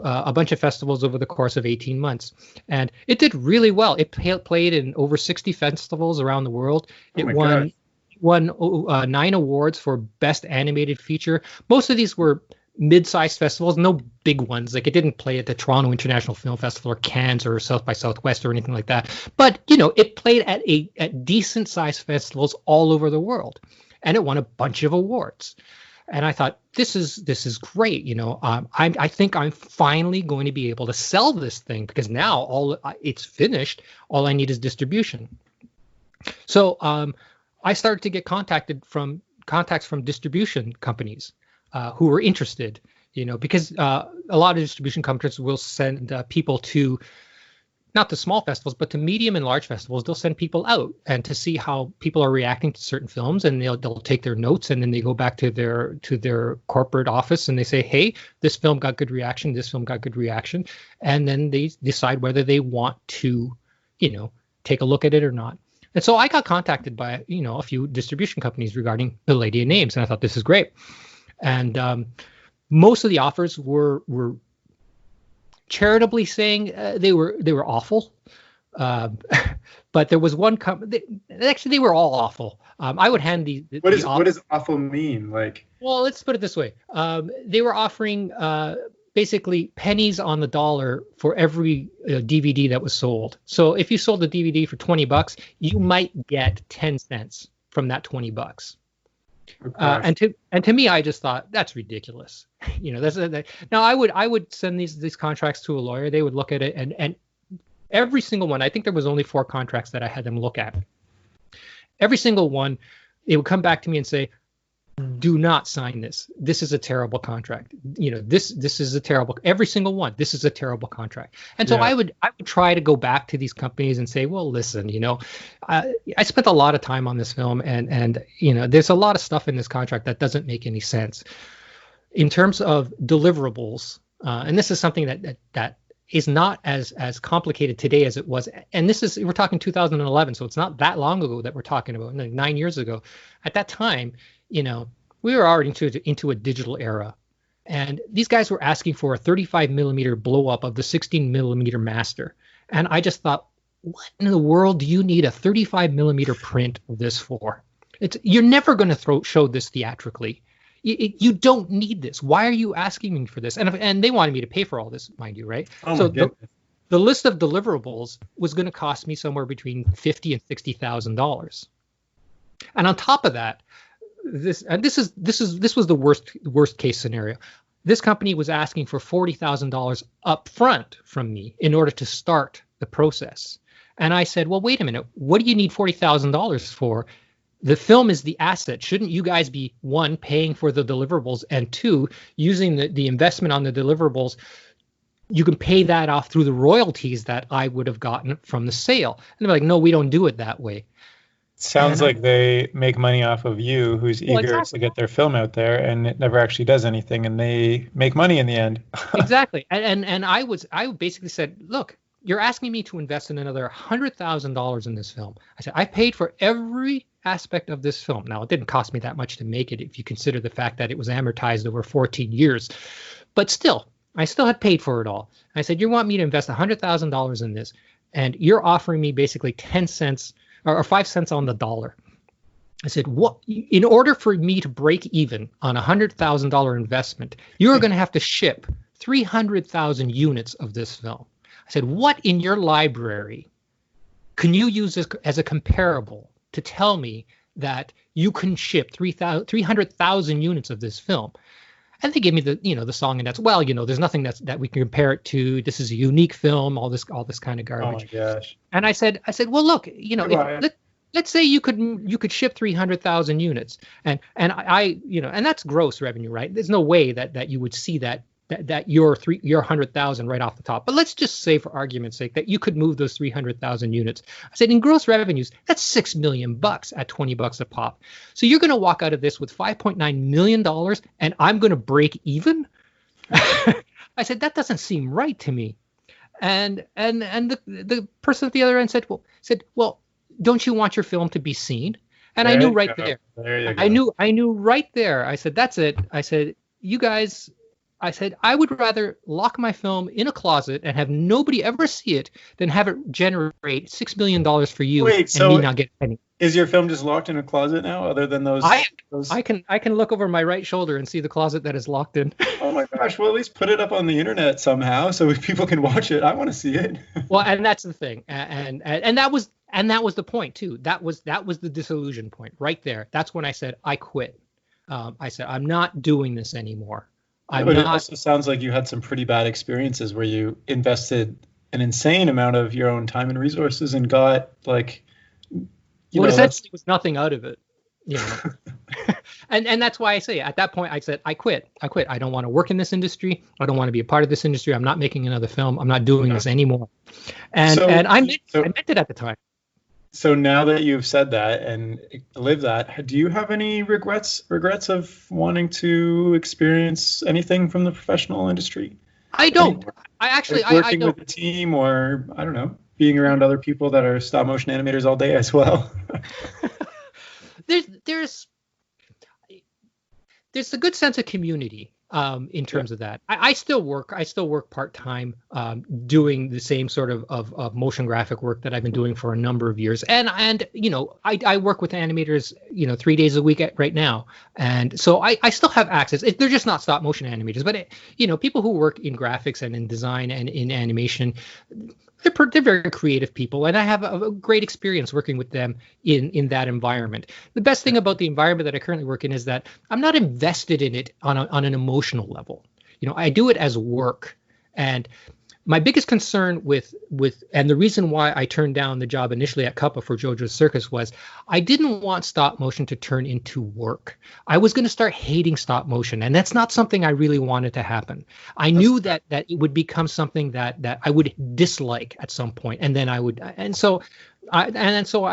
a bunch of festivals over the course of 18 months. And it did really well. It played in over 60 festivals around the world. It won 9 awards for Best Animated Feature. Most of these were mid-sized festivals, no big ones. Like, it didn't play at the Toronto International Film Festival or Cannes or South by Southwest or anything like that. But, it played at decent-sized festivals all over the world. And it won a bunch of awards. And I thought, this is great. I think I'm finally going to be able to sell this thing, because now it's finished. All I need is distribution. So I started to get contacts from distribution companies who were interested. Because a lot of distribution companies will send people to, not to small festivals, but to medium and large festivals. They'll send people out and to see how people are reacting to certain films, and they'll take their notes, and then they go back to their corporate office and they say, hey, this film got good reaction, this film got good reaction, and then they decide whether they want to, take a look at it or not. And so I got contacted by, a few distribution companies regarding The Lady in Names, and I thought, this is great. And most of the offers were charitably saying they were awful, But there was one company. Actually, they were all awful. I would hand what does awful mean? Like, well, let's put it this way. They were offering basically pennies on the dollar for every DVD that was sold. So if you sold a DVD for $20, you might get 10 cents from that $20. And to me, I just thought that's ridiculous. Now I would send these contracts to a lawyer. They would look at it, and every single one. I think there was only 4 contracts that I had them look at. Every single one, they would come back to me and say, "Do not sign this. This is a terrible contract. This is a terrible. Every single one. This is a terrible contract." And so I would try to go back to these companies and say, "Well, listen, I spent a lot of time on this film, and there's a lot of stuff in this contract that doesn't make any sense in terms of deliverables." And this is something that is not as complicated today as it was. And we're talking 2011, so it's not that long ago that we're talking about, like 9 years ago. At that time, we were already into a digital era. And these guys were asking for a 35 millimeter blow up of the 16 millimeter master. And I just thought, what in the world do you need a 35 millimeter print of this for? You're never going to show this theatrically. You don't need this. Why are you asking me for this? And they wanted me to pay for all this, mind you, right? Oh so my the list of deliverables was going to cost me somewhere between $50,000 and $60,000. And on top of that, this was the worst case scenario. This company was asking for $40,000 up front from me in order to start the process. And I said, well, wait a minute. What do you need $40,000 for? The film is the asset. Shouldn't you guys be, 1, paying for the deliverables, and 2, using the investment on the deliverables? You can pay that off through the royalties that I would have gotten from the sale. And they're like, no, we don't do it that way. Sounds like they make money off of you, who's eager to get their film out there, and it never actually does anything, and they make money in the end. Exactly. And I basically said, look, you're asking me to invest in another $100,000 in this film. I said, I paid for every aspect of this film. Now, it didn't cost me that much to make it if you consider the fact that it was amortized over 14 years. But still, I still had paid for it all. I said, you want me to invest $100,000 in this, and you're offering me basically 10 cents or 5 cents on the dollar. I said, what? In order for me to break even on a $100,000 investment, you're going to have to ship 300,000 units of this film. I said, what in your library can you use this as a comparable to tell me that you can ship 300,000 units of this film? And they gave me the song and dance. Well, there's nothing that we can compare it to. This is a unique film. All this kind of garbage. Oh my gosh! And I said, well, look, let's say you could ship 300,000 units, and I and that's gross revenue, right? There's no way that you would see that your 100,000 right off the top. But let's just say, for argument's sake, that you could move those 300,000 units. I said, in gross revenues, that's $6 million at $20 a pop. So you're going to walk out of this with $5.9 million, and I'm going to break even? I said, that doesn't seem right to me. And the person at the other end said, well, don't you want your film to be seen? And I knew right there. I knew right there. I said, that's it. I said, you guys. I said, I would rather lock my film in a closet and have nobody ever see it than have it generate $6 million for you and me not get a penny. Is your film just locked in a closet now, other than those? I can look over my right shoulder and see the closet that is locked in. Oh my gosh! Well, at least put it up on the internet somehow so people can watch it. I want to see it. Well, and that's the thing, and that was the point too. That was the disillusion point right there. That's when I said I quit. I said, I'm not doing this anymore. It also sounds like you had some pretty bad experiences where you invested an insane amount of your own time and resources and got essentially was nothing out of it, and that's why I say at that point I said I quit. I don't want to work in this industry. I don't want to be a part of this industry. I'm not making another film. I'm not doing this anymore. And I meant it at the time. So now that you've said that and lived that, do you have any regrets of wanting to experience anything from the professional industry? I don't. I don't. Working with a team, or I don't know, being around other people that are stop motion animators all day as well. There's a good sense of community in terms of that. I still work part-time, doing the same sort of motion graphic work that I've been doing for a number of years. And I work with animators, 3 days a week right now. And so I still have access. They're just not stop motion animators, but people who work in graphics and in design and in animation, they're very creative people, and I have a great experience working with them in that environment. The best thing about the environment that I currently work in is that I'm not invested in it on an emotional level. I do it as work, and my biggest concern with and the reason why I turned down the job initially at Cuppa for Jojo's Circus was I didn't want stop motion to turn into work. I was going to start hating stop motion, and that's not something I really wanted to happen. I knew that it would become something that I would dislike at some point, and then so I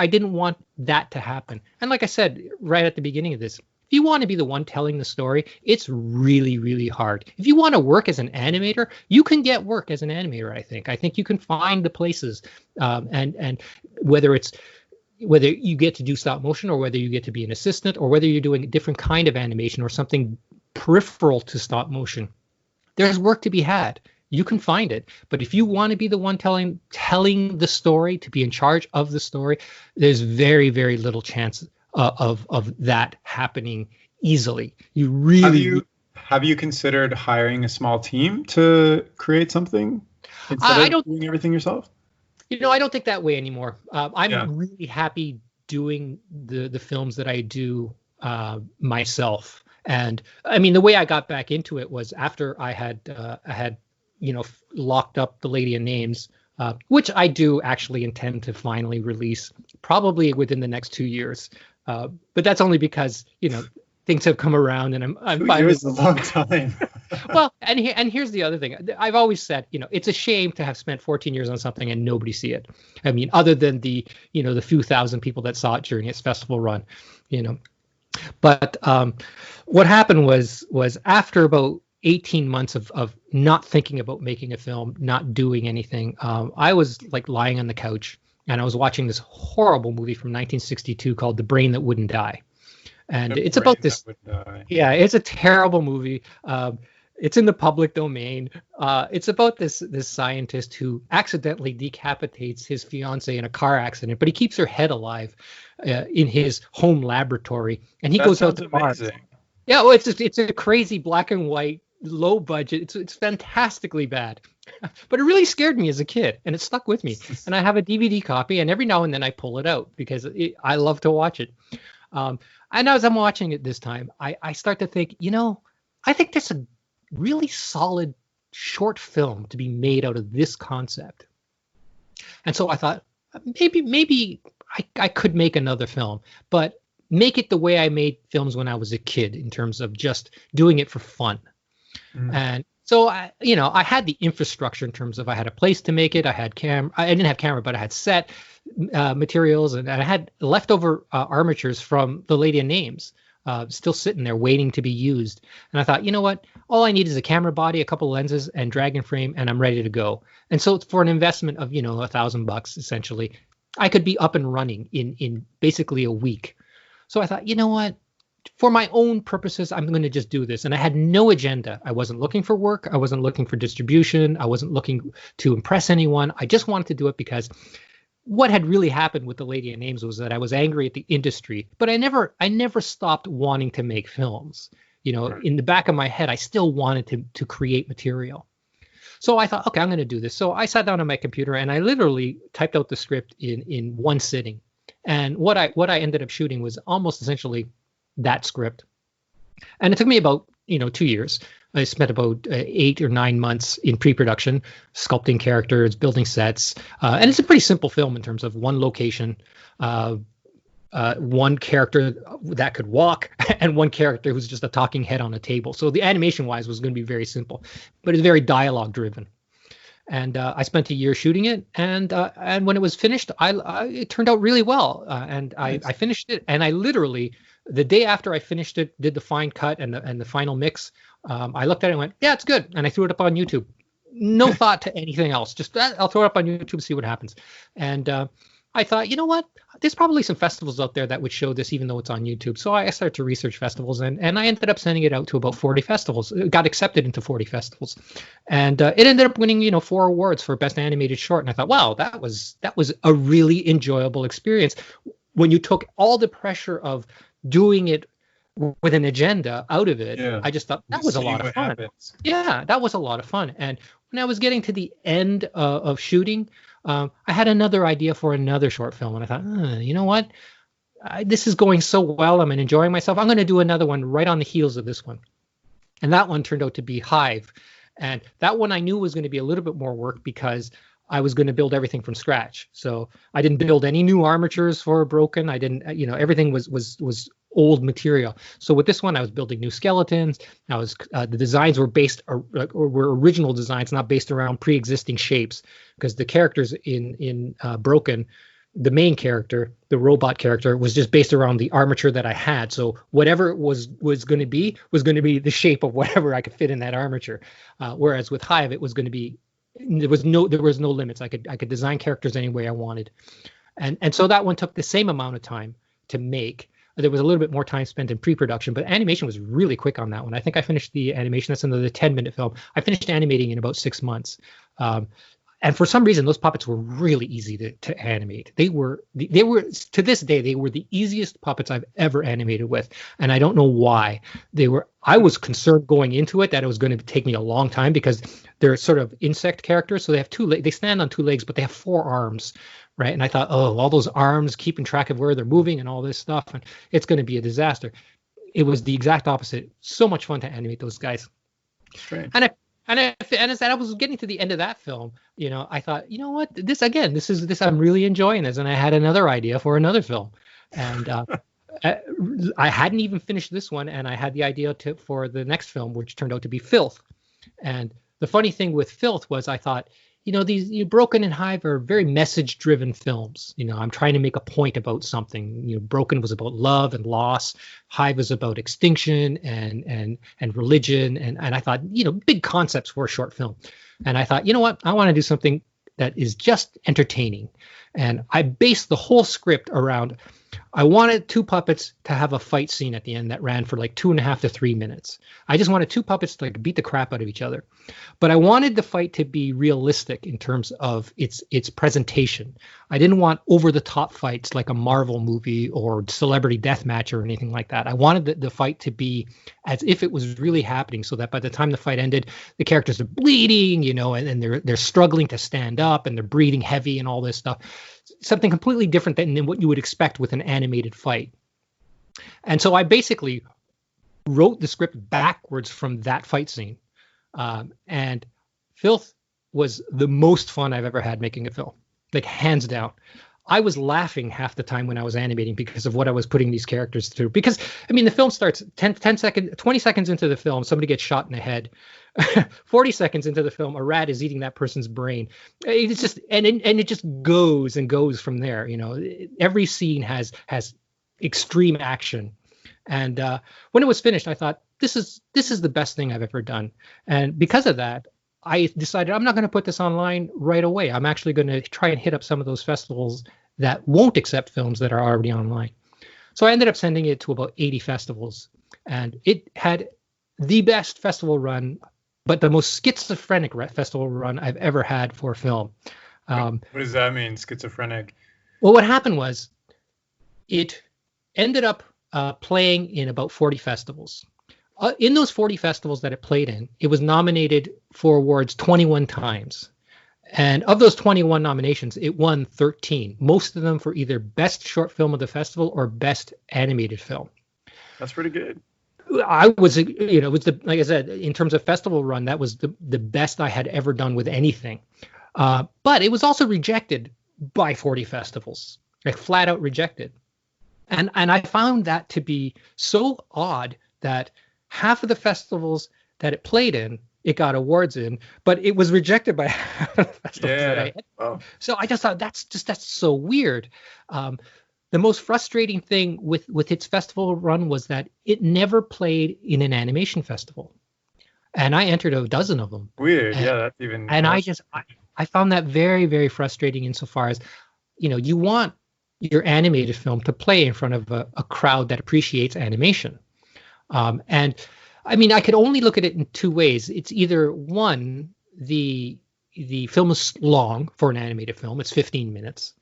didn't want that to happen. And like I said right at the beginning of this, if you want to be the one telling the story, it's really, really hard. If you want to work as an animator, you can get work as an animator, I think you can find the places, and whether you get to do stop motion, or whether you get to be an assistant, or whether you're doing a different kind of animation or something peripheral to stop motion, there's work to be had. You can find it. But if you want to be the one telling the story, to be in charge of the story, there's very, very little chance of that happening easily. You really have you considered hiring a small team to create something instead of doing everything yourself? I don't think that way anymore. I'm really happy doing the films that I do myself. And I mean, the way I got back into it was after I had locked up The Lady in Names, which I do actually intend to finally release probably within the next 2 years. But that's only because things have come around, and I'm 2 years is a long time. Well, and here's the other thing. I've always said, it's a shame to have spent 14 years on something and nobody see it. I mean, other than the few thousand people that saw it during its festival run, But what happened was after about 18 months of not thinking about making a film, not doing anything, I was like lying on the couch. And I was watching this horrible movie from 1962 called The Brain That Wouldn't Die. And it's about this. Yeah, it's a terrible movie. It's in the public domain. It's about this scientist who accidentally decapitates his fiancée in a car accident, but he keeps her head alive in his home laboratory. And he goes out to Mars. Yeah, well, it's a crazy black and white, low budget. It's fantastically bad. But it really scared me as a kid, and it stuck with me. And I have a DVD copy, and every now and then I pull it out because I love to watch it. And as I'm watching it this time, I start to think, I think there's a really solid short film to be made out of this concept. And so I thought, maybe I could make another film, but make it the way I made films when I was a kid, in terms of just doing it for fun. And so I had the infrastructure in terms of I had a place to make it. I had I didn't have camera, but I had set materials, and I had leftover armatures from The Lady in Names still sitting there waiting to be used. And I thought, you know what? All I need is a camera body, a couple lenses, and drag and frame, and I'm ready to go. And so for an investment of $1,000 essentially, I could be up and running in basically a week. So I thought, you know what? For my own purposes, I'm going to just do this. And I had no agenda. I wasn't looking for work. I wasn't looking for distribution. I wasn't looking to impress anyone. I just wanted to do it because what had really happened with The Lady in Names was that I was angry at the industry, but I never stopped wanting to make films. In the back of my head, I still wanted to create material. So I thought, okay, I'm going to do this. So I sat down on my computer and I literally typed out the script in one sitting. And what I ended up shooting was almost essentially that script. And it took me about 2 years. I spent about 8 or 9 months in pre-production, sculpting characters, building sets, and it's a pretty simple film in terms of one location, one character that could walk, and one character who's just a talking head on a table. So the animation-wise was going to be very simple, but it's very dialogue-driven. And I spent a year shooting it, and when it was finished, it turned out really well. I finished it, and I literally, the day after I finished it, did the fine cut and the final mix. I looked at it and went, yeah, it's good. And I threw it up on YouTube. No thought to anything else. Just I'll throw it up on YouTube, see what happens. And I thought, you know what? There's probably some festivals out there that would show this, even though it's on YouTube. So I started to research festivals, and I ended up sending it out to about 40 festivals. It got accepted into 40 festivals, and it ended up winning, 4 awards for best animated short. And I thought, wow, that was a really enjoyable experience when you took all the pressure of doing it with an agenda out of it. I just thought that was a lot of fun. Yeah, that was a lot of fun. And when I was getting to the end of shooting, I had another idea for another short film, and I thought, you know what? This is going so well. I'm enjoying myself. I'm going to do another one right on the heels of this one. And that one turned out to be Hive. And that one I knew was going to be a little bit more work because I was going to build everything from scratch. So I didn't build any new armatures for Broken. I didn't, everything was old material. So with this one, I was building new skeletons. The designs were were original designs, not based around pre-existing shapes, because the characters in Broken, the main character, the robot character, was just based around the armature that I had. So whatever it was going to be the shape of whatever I could fit in that armature. Whereas with Hive, it was going to be, there was no limits. I could design characters any way I wanted. And so that one took the same amount of time to make. There was a little bit more time spent in pre-production, but animation was really quick on that one. I think I finished the animation. That's another 10-minute film. I finished animating in about 6 months. And for some reason, those puppets were really easy to animate. They were, to this day, they were the easiest puppets I've ever animated with. And I don't know why. I was concerned going into it that it was going to take me a long time because they're sort of insect characters. So they have they stand on 2 legs, but they have 4 arms, right? And I thought, all those arms, keeping track of where they're moving and all this stuff, and it's going to be a disaster. It was the exact opposite. So much fun to animate those guys. Strange. And as I was getting to the end of that film, I thought, you know what, this I'm really enjoying this, and I had another idea for another film, and I hadn't even finished this one, and I had the idea for the next film, which turned out to be Filth. And the funny thing with Filth was I thought, these Broken and Hive are very message-driven films. I'm trying to make a point about something. Broken was about love and loss. Hive was about extinction and religion. And I thought, big concepts for a short film. And I thought, you know what? I want to do something that is just entertaining. And I based the whole script around, I wanted 2 puppets to have a fight scene at the end that ran for like 2.5 to 3 minutes. I just wanted 2 puppets to beat the crap out of each other. But I wanted the fight to be realistic in terms of its presentation. I didn't want over-the-top fights like a Marvel movie or Celebrity Deathmatch or anything like that. I wanted the fight to be as if it was really happening, so that by the time the fight ended, the characters are bleeding, and they're struggling to stand up, and they're breathing heavy and all this stuff. Something completely different than what you would expect with an animated fight. And so I basically wrote the script backwards from that fight scene. And Filth was the most fun I've ever had making a film, like hands down. I was laughing half the time when I was animating because of what I was putting these characters through. Because, the film starts 20 seconds into the film, somebody gets shot in the head. 40 seconds into the film, a rat is eating that person's brain. It's just, and it just goes and goes from there. Every scene has extreme action. And when it was finished, I thought, this is the best thing I've ever done. And because of that, I decided I'm not going to put this online right away. I'm actually going to try and hit up some of those festivals that won't accept films that are already online. So I ended up sending it to about 80 festivals, and it had the best festival run, but the most schizophrenic festival run I've ever had for a film. What does that mean, schizophrenic? Well, what happened was it ended up playing in about 40 festivals. In those 40 festivals that it played in, it was nominated for awards 21 times. And of those 21 nominations, it won 13, most of them for either best short film of the festival or best animated film. That's pretty good. I was, it was like I said, in terms of festival run, that was the best I had ever done with anything. But it was also rejected by 40 festivals, like flat out rejected. And I found that to be so odd that half of the festivals that it played in, it got awards in, but it was rejected by half of the festivals that I had. Oh. So I just thought that's so weird. The most frustrating thing with its festival run was that it never played in an animation festival, and I entered a dozen of them. Weird, yeah, that's even. And I found that very, very frustrating insofar as you want your animated film to play in front of a crowd that appreciates animation. And I mean, I could only look at it in two ways. It's either one, the film is long for an animated film. It's 15 minutes.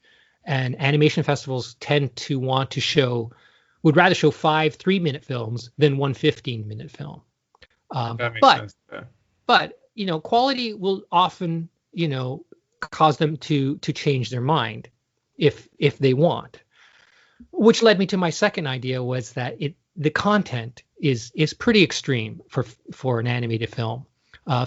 And animation festivals tend to would rather show 5 3-minute films than one 15-minute film. That makes sense. Yeah. But, quality will often, cause them to change their mind if they want. Which led me to my second idea, was that the content is pretty extreme for an animated film.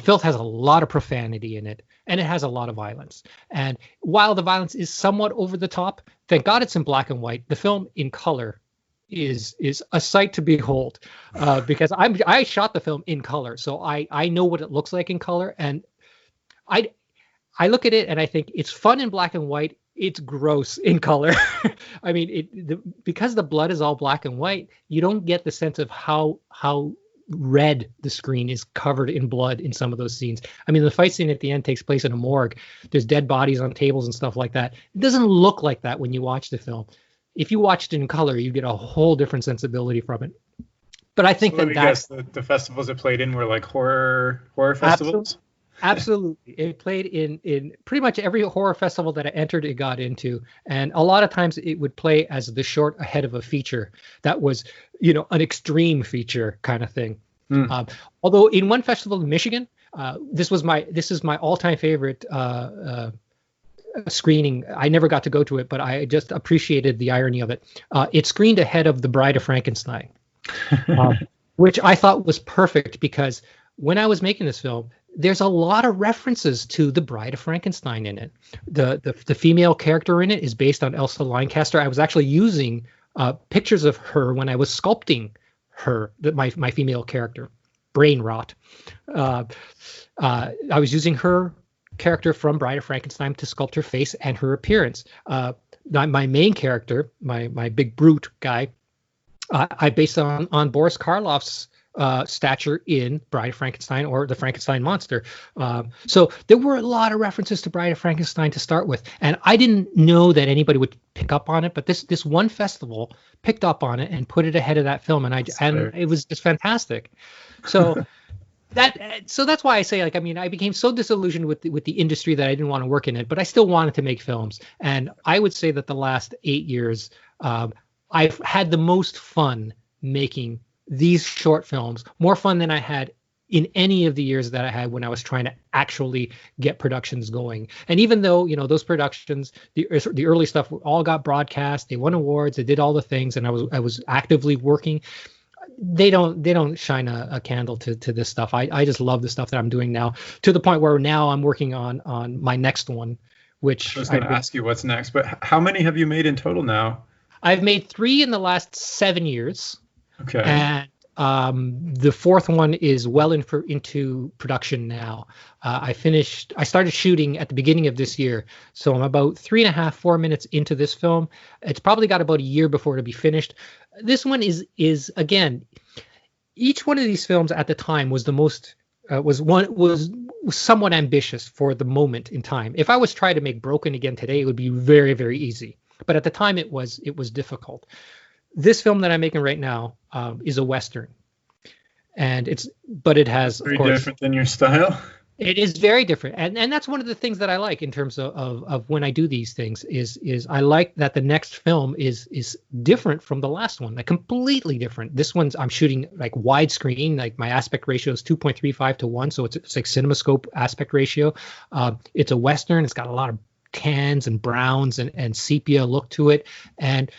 Filth has a lot of profanity in it, and it has a lot of violence. And while the violence is somewhat over the top, thank God it's in black and white. The film in color is a sight to behold, because I shot the film in color, so I know what it looks like in color, and I look at it and I think it's fun in black and white. It's gross in color. I mean, because the blood is all black and white, you don't get the sense of how red the screen is covered in blood in some of those scenes. I mean, the fight scene at the end takes place in a morgue. There's dead bodies on tables and stuff like that. It doesn't look like that when you watch the film. If you watched it in color, you get a whole different sensibility from it. But I think the festivals it played in were like horror festivals. Absolutely. It played in pretty much every horror festival that I entered, it got into. And a lot of times it would play as the short ahead of a feature that was, an extreme feature kind of thing. Although in one festival in Michigan, this is my all-time favorite screening. I never got to go to it, but I just appreciated the irony of it. It screened ahead of The Bride of Frankenstein, which I thought was perfect, because when I was making this film, there's a lot of references to The Bride of Frankenstein in it. The female character in it is based on Elsa Lancaster. I was actually using pictures of her when I was sculpting her, my female character, brain rot. I was using her character from Bride of Frankenstein to sculpt her face and her appearance. My main character, my big brute guy, I based on Boris Karloff's stature in Bride of Frankenstein, or the Frankenstein monster. So there were a lot of references to Bride of Frankenstein to start with, and I didn't know that anybody would pick up on it, but this one festival picked up on it and put it ahead of that film, and it was just fantastic. So that's why I say, I became so disillusioned with the industry that I didn't want to work in it, but I still wanted to make films. And I would say that the last 8 years, I've had the most fun making these short films, more fun than I had in any of the years that I had when I was trying to actually get productions going. And even though, those productions, the early stuff all got broadcast, they won awards, they did all the things, and I was actively working, they don't shine a candle to this stuff. I just love the stuff that I'm doing now, to the point where now I'm working on my next one, which I was going to ask you what's next, but how many have you made in total now? I've made 3 in the last 7 years. Okay. And the fourth one is well into production now. I started shooting at the beginning of this year, so I'm about 3.5, 4 minutes into this film. It's probably got about a year before it'll be finished. This one is again, each one of these films at the time was was somewhat ambitious for the moment in time. If I was trying to make Broken again today, it would be very, very easy. But at the time, it was difficult. This film that I'm making right now is a Western, and it has, very different than your style. It is very different, and that's one of the things that I like in terms of when I do these things is I like that the next film is different from the last one, like completely different. This one's I'm shooting like widescreen, like my aspect ratio is 2.35 to 1, so it's like CinemaScope aspect ratio. It's a Western. It's got a lot of tans and browns and sepia look to it, and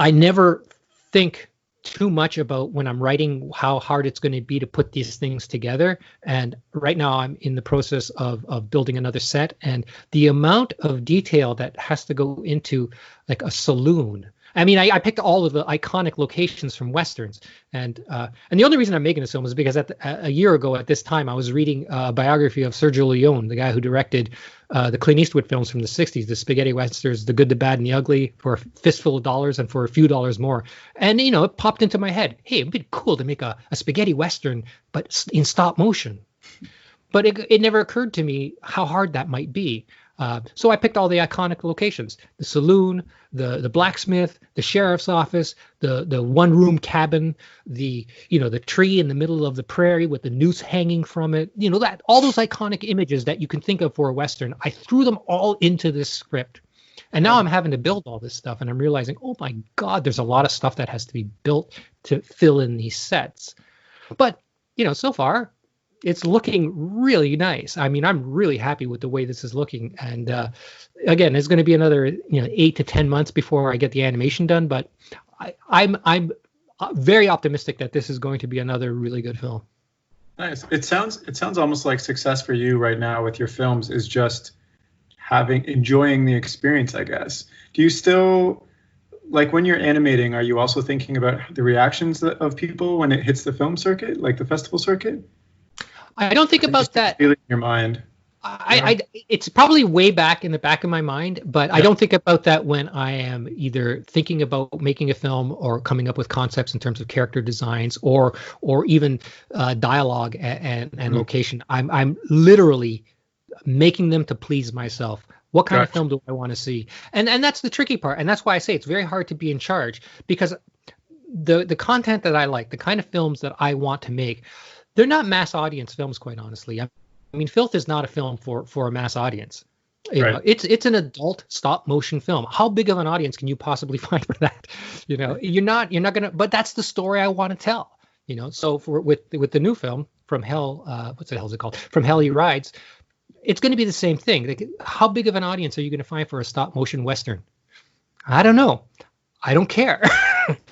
I never think too much about when I'm writing how hard it's going to be to put these things together. And right now I'm in the process of building another set, and the amount of detail that has to go into like a saloon. I mean, I picked all of the iconic locations from Westerns, and the only reason I'm making this film is because a year ago at this time I was reading a biography of Sergio Leone, the guy who directed the Clint Eastwood films from the 60s, the spaghetti westerns, The Good, the Bad, and the Ugly, for a fistful of dollars and for a few dollars more. And it popped into my head, hey, it'd be cool to make a spaghetti western, but in stop motion. But it never occurred to me how hard that might be. So I picked all the iconic locations: the saloon, the blacksmith, the sheriff's office, the one-room cabin, the tree in the middle of the prairie with the noose hanging from it. That all those iconic images that you can think of for a Western. I threw them all into this script. And now I'm having to build all this stuff, and I'm realizing, oh my God, there's a lot of stuff that has to be built to fill in these sets. But, so far, it's looking really nice. I mean, I'm really happy with the way this is looking. And again, it's going to be another 8 to 10 months before I get the animation done. But I'm very optimistic that this is going to be another really good film. Nice. It sounds almost like success for you right now with your films is just enjoying the experience, I guess. Do you still, like when you're animating, are you also thinking about the reactions of people when it hits the film circuit, like the festival circuit? I don't think about that. Feel it in your mind. It's probably way back in the back of my mind, but I don't think about that when I am either thinking about making a film or coming up with concepts in terms of character designs or even dialogue and location. I'm literally making them to please myself. What kind of film do I want to see? And that's the tricky part. And that's why I say it's very hard to be in charge, because the content that I like, the kind of films that I want to make, they're not mass audience films, quite honestly. I mean, Filth is not a film for a mass audience. It's an adult stop motion film. How big of an audience can you possibly find for that? You're not gonna. But that's the story I want to tell. So with the new film From Hell, what the hell is it called? From Hell He Rides. It's going to be the same thing. Like, how big of an audience are you going to find for a stop motion Western? I don't know. I don't care.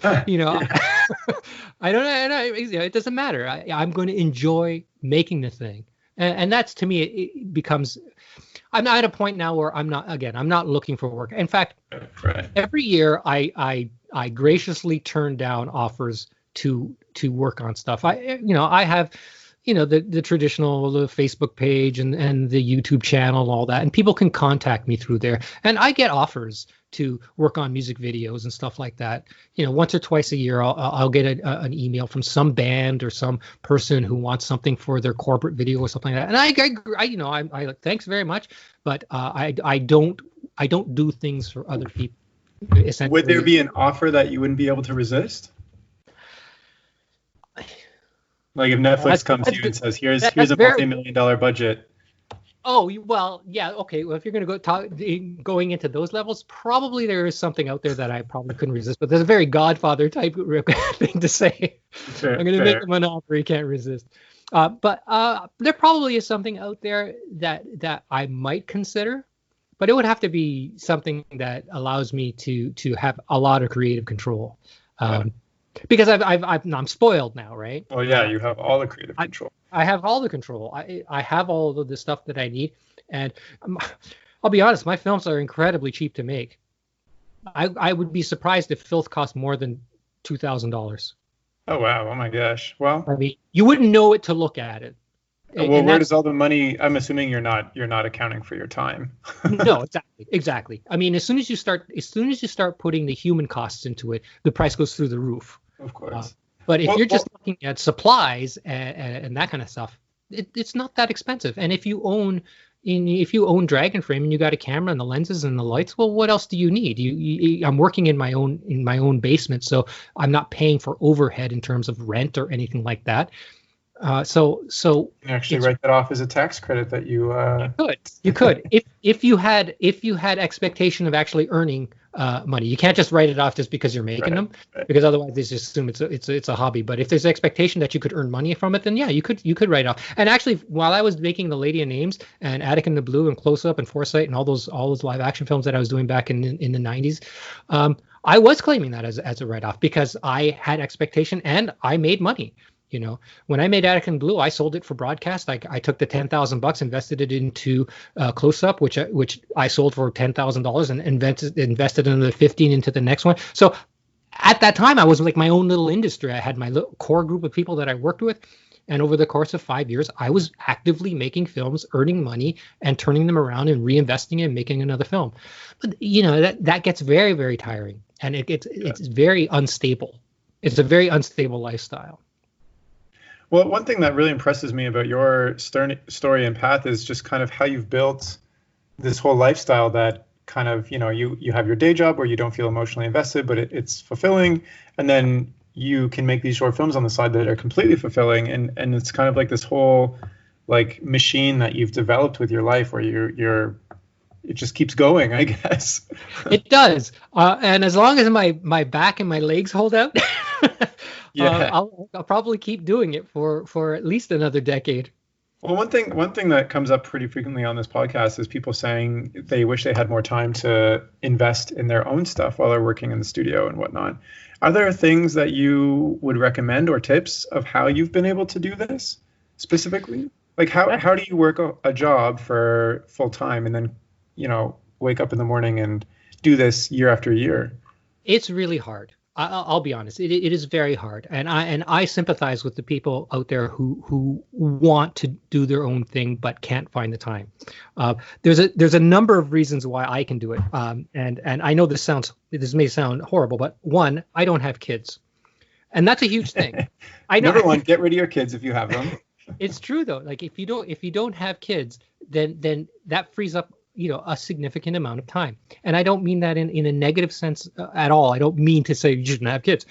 I don't know. It doesn't matter. I'm going to enjoy making the thing. And that's, to me, it becomes, I'm not at a point now where I'm not looking for work. In fact, every year I graciously turn down offers to work on stuff. I have, the traditional, the Facebook page and the YouTube channel and all that. And people can contact me through there. And I get offers to work on music videos and stuff like that. Once or twice a year, I'll get an email from some band or some person who wants something for their corporate video or something like that. And I thanks very much, but I don't do things for other people. Would there be an offer that you wouldn't be able to resist? Like if Netflix comes to you and says, here's a multi-million-dollar budget. Oh, well, yeah, okay. Well, if you're going to going into those levels, probably there is something out there that I probably couldn't resist. But there's a very Godfather type thing to say. Fair, I'm going to make a monopoly, can't resist. But there probably is something out there that I might consider. But it would have to be something that allows me to have a lot of creative control. Because I'm spoiled now, right? Oh yeah, you have all the creative control. I have all the control. I have all of the stuff that I need, and I'll be honest, my films are incredibly cheap to make. I would be surprised if Filth cost more than $2,000. Oh wow! Oh my gosh! Well, I mean, you wouldn't know it to look at it. Well, where does all the money? I'm assuming you're not accounting for your time. No, exactly. I mean, as soon as you start putting the human costs into it, the price goes through the roof. Of course. But if you're just looking at supplies and that kind of stuff, it's not that expensive. And if you own Dragon Frame and you got a camera and the lenses and the lights, well, what else do you need? I'm working in my own basement, so I'm not paying for overhead in terms of rent or anything like that. So you can actually write that off as a tax credit that you could if you had expectation of actually earning money. You can't just write it off just because you're making them, because otherwise they just assume it's a hobby. But if there's expectation that you could earn money from it, then yeah, you could write off. And actually, while I was making The Lady in Names and Attic in the Blue and Close Up and Foresight and all those live action films that I was doing back in the 90s, I was claiming that as a write off because I had expectation and I made money. When I made Attic and Blue, I sold it for broadcast. I took the $10,000, invested it into Close Up, which I sold for $10,000, and invested another 15 into the next one. So at that time, I was like my own little industry. I had my little core group of people that I worked with, and over the course of 5 years, I was actively making films, earning money, and turning them around and reinvesting it and making another film. But that gets very, very tiring, and it's very unstable. It's a very unstable lifestyle. Well, one thing that really impresses me about your story and path is just kind of how you've built this whole lifestyle that kind of, you have your day job where you don't feel emotionally invested, but it's fulfilling. And then you can make these short films on the side that are completely fulfilling. And it's kind of like this whole like machine that you've developed with your life where it just keeps going, I guess. It does. And as long as my back and my legs hold out, Yeah. I'll probably keep doing it for at least another decade. Well, one thing that comes up pretty frequently on this podcast is people saying they wish they had more time to invest in their own stuff while they're working in the studio and whatnot. Are there things that you would recommend or tips of how you've been able to do this specifically? Like how do you work a job for full time and then, wake up in the morning and do this year after year? It's really hard. I'll be honest. It is very hard, and I sympathize with the people out there who want to do their own thing but can't find the time. There's a number of reasons why I can do it, and I know this may sound horrible, but one, I don't have kids, and that's a huge thing. I know. Number one, get rid of your kids if you have them. It's true though. Like if you don't have kids, then that frees up a significant amount of time. And I don't mean that in a negative sense at all. I don't mean to say you shouldn't have kids.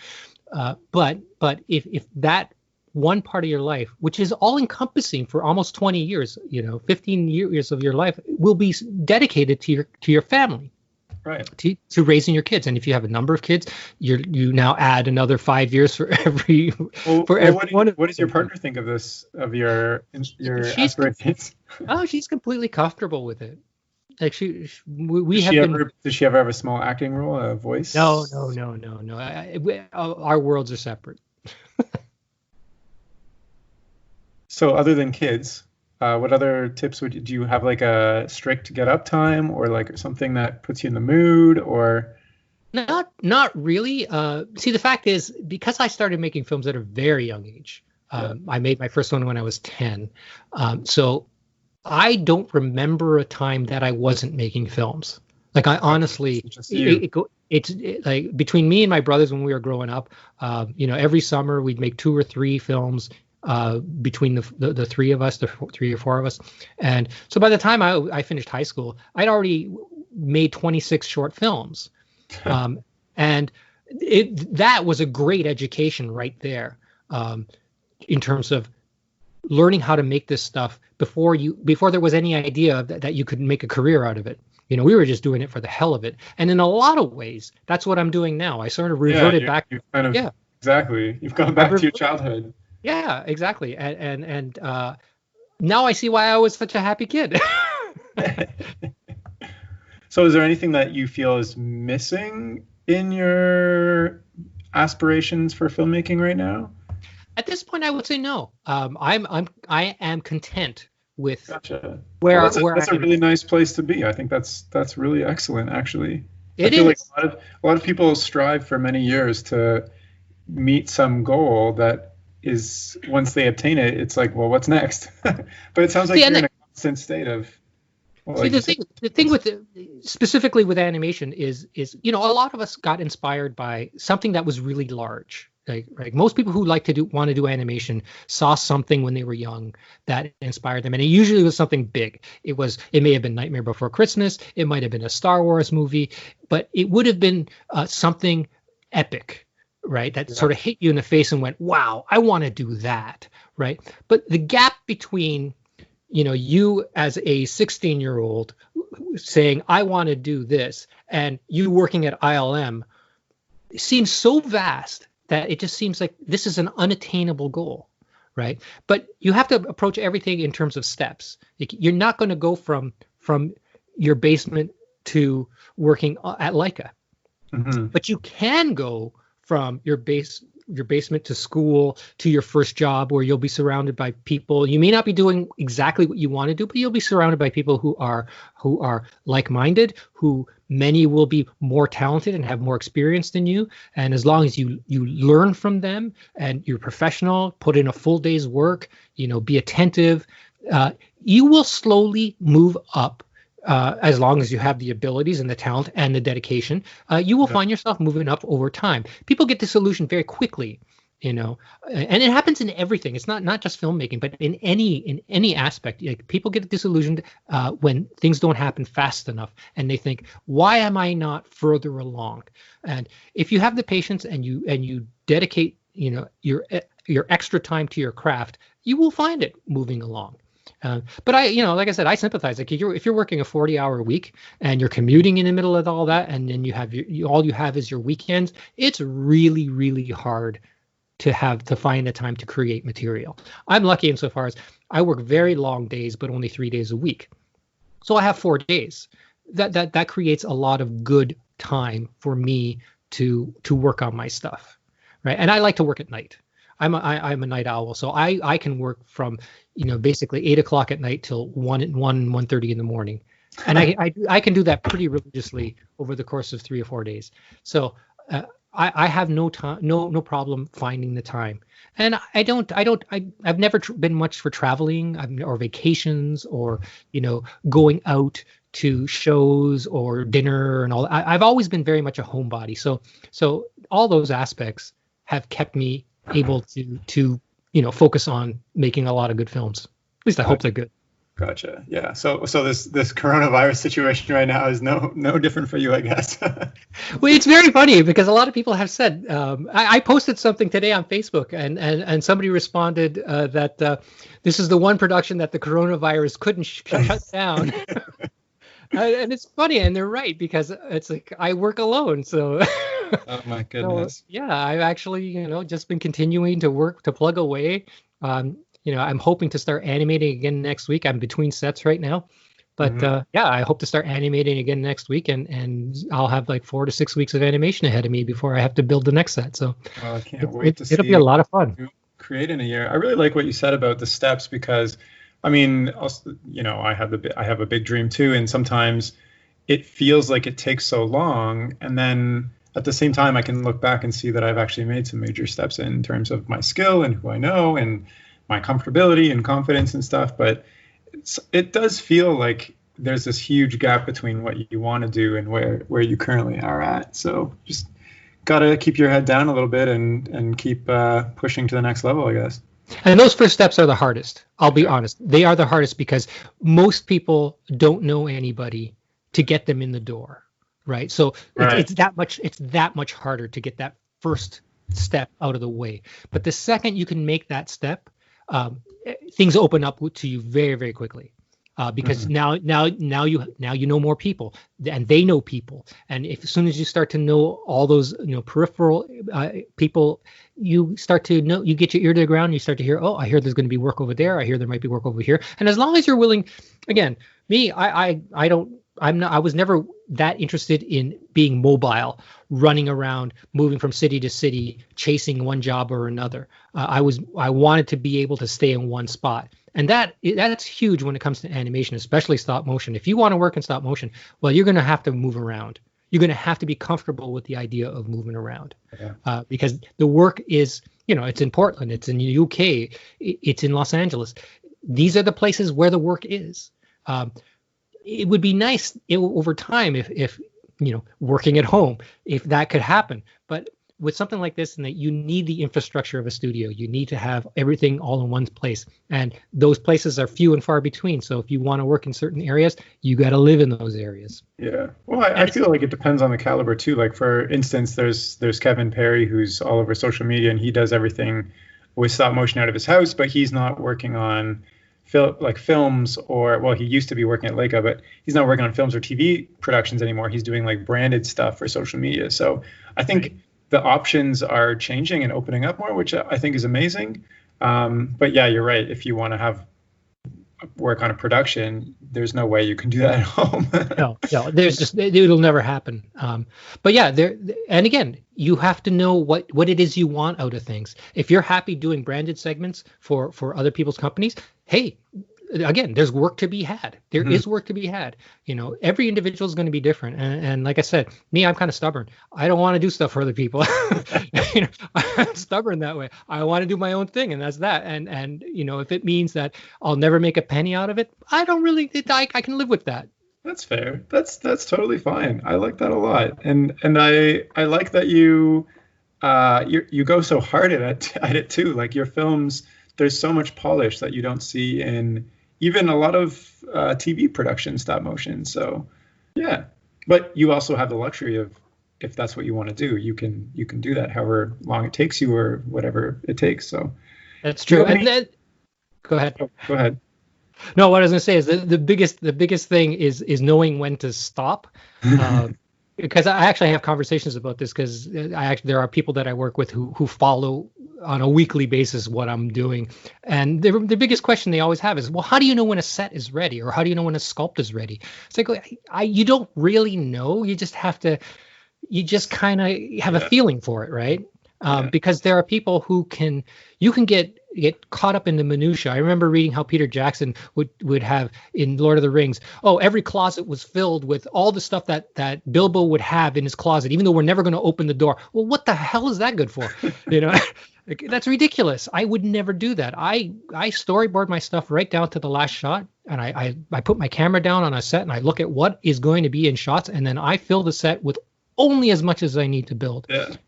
But if that one part of your life, which is all encompassing for almost 20 years, 15 years of your life will be dedicated to your family. Right. To raising your kids. And if you have a number of kids, you now add another 5 years for every one. What does your partner think of this, of your aspirations? Oh, she's completely comfortable with it. Like did she ever have a small acting role, a voice? No. Our worlds are separate. So other than kids, what other tips do you have? Like a strict get up time, or like something that puts you in the mood, or? Not really. See, the fact is, because I started making films at a very young age, I made my first one when I was 10. So I don't remember a time that I wasn't making films. Like I honestly, it's like between me and my brothers when we were growing up, every summer we'd make 2 or 3 films between the three of us, the 3 or 4 of us. And so by the time I finished high school, I'd already made 26 short films. And that was a great education right there in terms of learning how to make this stuff before there was any idea that you could make a career out of it. We were just doing it for the hell of it. And in a lot of ways, that's what I'm doing now. I sort of reverted back. Exactly. You've gone back to your childhood. Yeah, exactly. And now I see why I was such a happy kid. So is there anything that you feel is missing in your aspirations for filmmaking right now? At this point, I would say no. I am content with Gotcha. where That's a really nice place to be. I think that's really excellent, actually. It I feel is. like a lot of people strive for many years to meet some goal that is, once they obtain it, it's like, well, what's next? But it sounds like you're in a constant state of. Well, see, the thing with specifically with animation is a lot of us got inspired by something that was really large. Like most people who want to do animation saw something when they were young that inspired them, and it usually was something big. It may have been Nightmare Before Christmas, it might have been a Star Wars movie, but it would have been something epic, right? That sort of hit you in the face and went, "Wow, I want to do that," right? But the gap between you as a 16-year-old saying, "I want to do this," and you working at ILM seems so vast that it just seems like this is an unattainable goal, right? But you have to approach everything in terms of steps. You're not going to go from your basement to working at Leica, but you can go from your basement to school to your first job, where you'll be surrounded by people. You may not be doing exactly what you want to do, but you'll be surrounded by people who are like-minded, who many will be more talented and have more experience than you. And as long as you learn from them and you're professional, put in a full day's work, be attentive, you will slowly move up. As long as you have the abilities and the talent and the dedication, you will find yourself moving up over time. People get disillusioned very quickly And it happens in everything. It's not just filmmaking, but in any aspect. Like, people get disillusioned when things don't happen fast enough, and they think, why am I not further along? And if you have the patience and you dedicate your extra time to your craft, you will find it moving along. But like I said, I sympathize. Like, if you're working a 40-hour week and you're commuting in the middle of all that, and then you have all you have is your weekends, it's really, really hard to find the time to create material. I'm lucky insofar as I work very long days, but only 3 days a week. So I have 4 days. That creates a lot of good time for me to work on my stuff, right? And I like to work at night. I'm a night owl, so I can work from basically 8 o'clock at night till 1:30 in the morning, and I can do that pretty religiously over the course of 3 or 4 days. So I have no problem finding the time, and I've never been much for traveling or vacations or going out to shows or dinner and all. I've always been very much a homebody, so all those aspects have kept me able to focus on making a lot of good films. At least I hope they're good. Gotcha. Yeah. So this coronavirus situation right now is no different for you, I guess. Well, it's very funny because a lot of people have said, I posted something today on Facebook, and somebody responded that this is the one production that the coronavirus couldn't shut down. And it's funny, and they're right, because it's like I work alone, so. Oh my goodness. So, yeah, I've actually just been continuing to work to plug away. I'm hoping to start animating again next week. I'm between sets right now, but I hope to start animating again next week, and I'll have like 4 to 6 weeks of animation ahead of me before I have to build the next set. So I can't wait to see. It'll be a lot of fun. Create in a year. I really like what you said about the steps, because I mean, also, I have a big dream too, and sometimes it feels like it takes so long, and then at the same time I can look back and see that I've actually made some major steps in terms of my skill and who I know and my comfortability and confidence and stuff. But it does feel like there's this huge gap between what you want to do and where you currently are at. So just gotta keep your head down a little bit and keep pushing to the next level, I guess. And those first steps are the hardest. I'll be honest. They are the hardest because most people don't know anybody to get them in the door, right? So right. It's that much harder to get that first step out of the way. But the second you can make that step, things open up to you very, very quickly. Because now you know more people, and they know people, and as soon as you start to know all those peripheral people, you start to know, you get your ear to the ground, you start to hear, oh, I hear there's going to be work over there, I hear there might be work over here, and as long as you're willing, again, me, I was never that interested in being mobile, running around, moving from city to city, chasing one job or another. I wanted to be able to stay in one spot. And that's huge when it comes to animation, especially stop motion. If you want to work in stop motion, well, you're going to have to move around. You're going to have to be comfortable with the idea of moving around, because the work is, it's in Portland, it's in the UK, it's in Los Angeles. These are the places where the work is. It would be nice over time if working at home, if that could happen. But with something like this, and that you need the infrastructure of a studio, you need to have everything all in one place, and those places are few and far between. So if you want to work in certain areas, you got to live in those areas. Yeah, well, I feel like it depends on the caliber too. Like, for instance, there's Kevin Perry, who's all over social media, and he does everything with stop motion out of his house, but he's not working on films, or, well, he used to be working at Leica, but he's not working on films or TV productions anymore. He's doing like branded stuff for social media. So I think the options are changing and opening up more, which I think is amazing. But yeah, you're right. If you want to have work on a production, there's no way you can do that at home. No, it'll never happen. But yeah, and again, you have to know what it is you want out of things. If you're happy doing branded segments for other people's companies, hey, again, there's work to be had. There is work to be had. Every individual is going to be different. And like I said, me, I'm kind of stubborn. I don't want to do stuff for other people. I'm stubborn that way. I want to do my own thing, and that's that. And if it means that I'll never make a penny out of it, I can live with that. That's fair. That's totally fine. I like that a lot. And I like that you you go so hard at it too. Like your films, there's so much polish that you don't see in even a lot of TV production stop motion. So yeah, but you also have the luxury of, if that's what you want to do, you can do that however long it takes you or whatever it takes. So that's true. And then go ahead. Oh, go ahead. No, what I was going to say is the biggest thing is knowing when to stop. Because I actually have conversations about this, because there are people that I work with who follow on a weekly basis what I'm doing, and the biggest question they always have is, well, how do you know when a set is ready, or how do you know when a sculpt is ready? It's like, you don't really know. You just kind of have a feeling for it, right? Because there are people you can get caught up in the minutia. I remember reading how Peter Jackson would have in Lord of the Rings, every closet was filled with all the stuff that Bilbo would have in his closet, even though we're never going to open the door. Well, what the hell is that good for? That's ridiculous. I would never do that. I storyboard my stuff right down to the last shot, and I put my camera down on a set, and I look at what is going to be in shots, and then I fill the set with only as much as I need to build.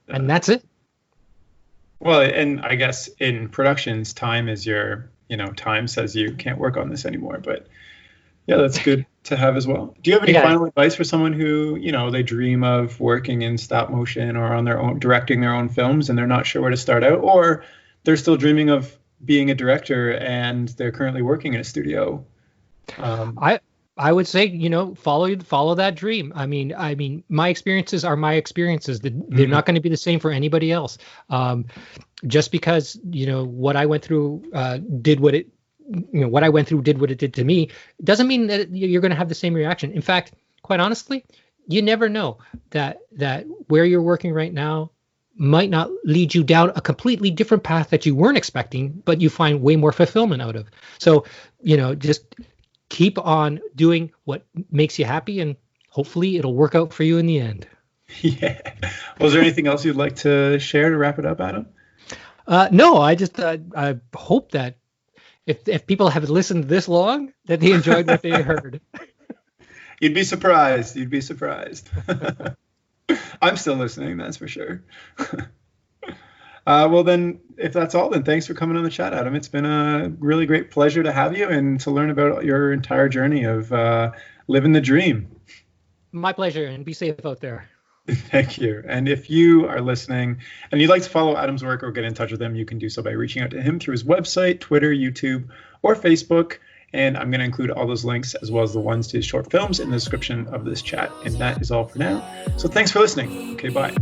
And that's it. Well, and I guess in productions, time is time says you can't work on this anymore. But yeah, that's good to have as well. Do you have any final advice for someone who, they dream of working in stop motion or on their own, directing their own films, and they're not sure where to start out, or they're still dreaming of being a director and they're currently working in a studio? I would say, follow that dream. I mean, my experiences are my experiences. They're not going to be the same for anybody else. Just because, what I went through did what it did to me, doesn't mean that you're going to have the same reaction. In fact, quite honestly, you never know that where you're working right now might not lead you down a completely different path that you weren't expecting, but you find way more fulfillment out of. So, just keep on doing what makes you happy, and hopefully it'll work out for you in the end. Yeah. Was there anything else you'd like to share to wrap it up, Adam? No, I just I hope that if people have listened this long, that they enjoyed what they heard. You'd be surprised. I'm still listening, that's for sure. Well, then, if that's all, then thanks for coming on the chat, Adam. It's been a really great pleasure to have you and to learn about your entire journey of living the dream. My pleasure, and be safe out there. Thank you. And if you are listening and you'd like to follow Adam's work or get in touch with him, you can do so by reaching out to him through his website, Twitter, YouTube, or Facebook. And I'm going to include all those links as well as the ones to his short films in the description of this chat. And that is all for now. So thanks for listening. Okay, bye.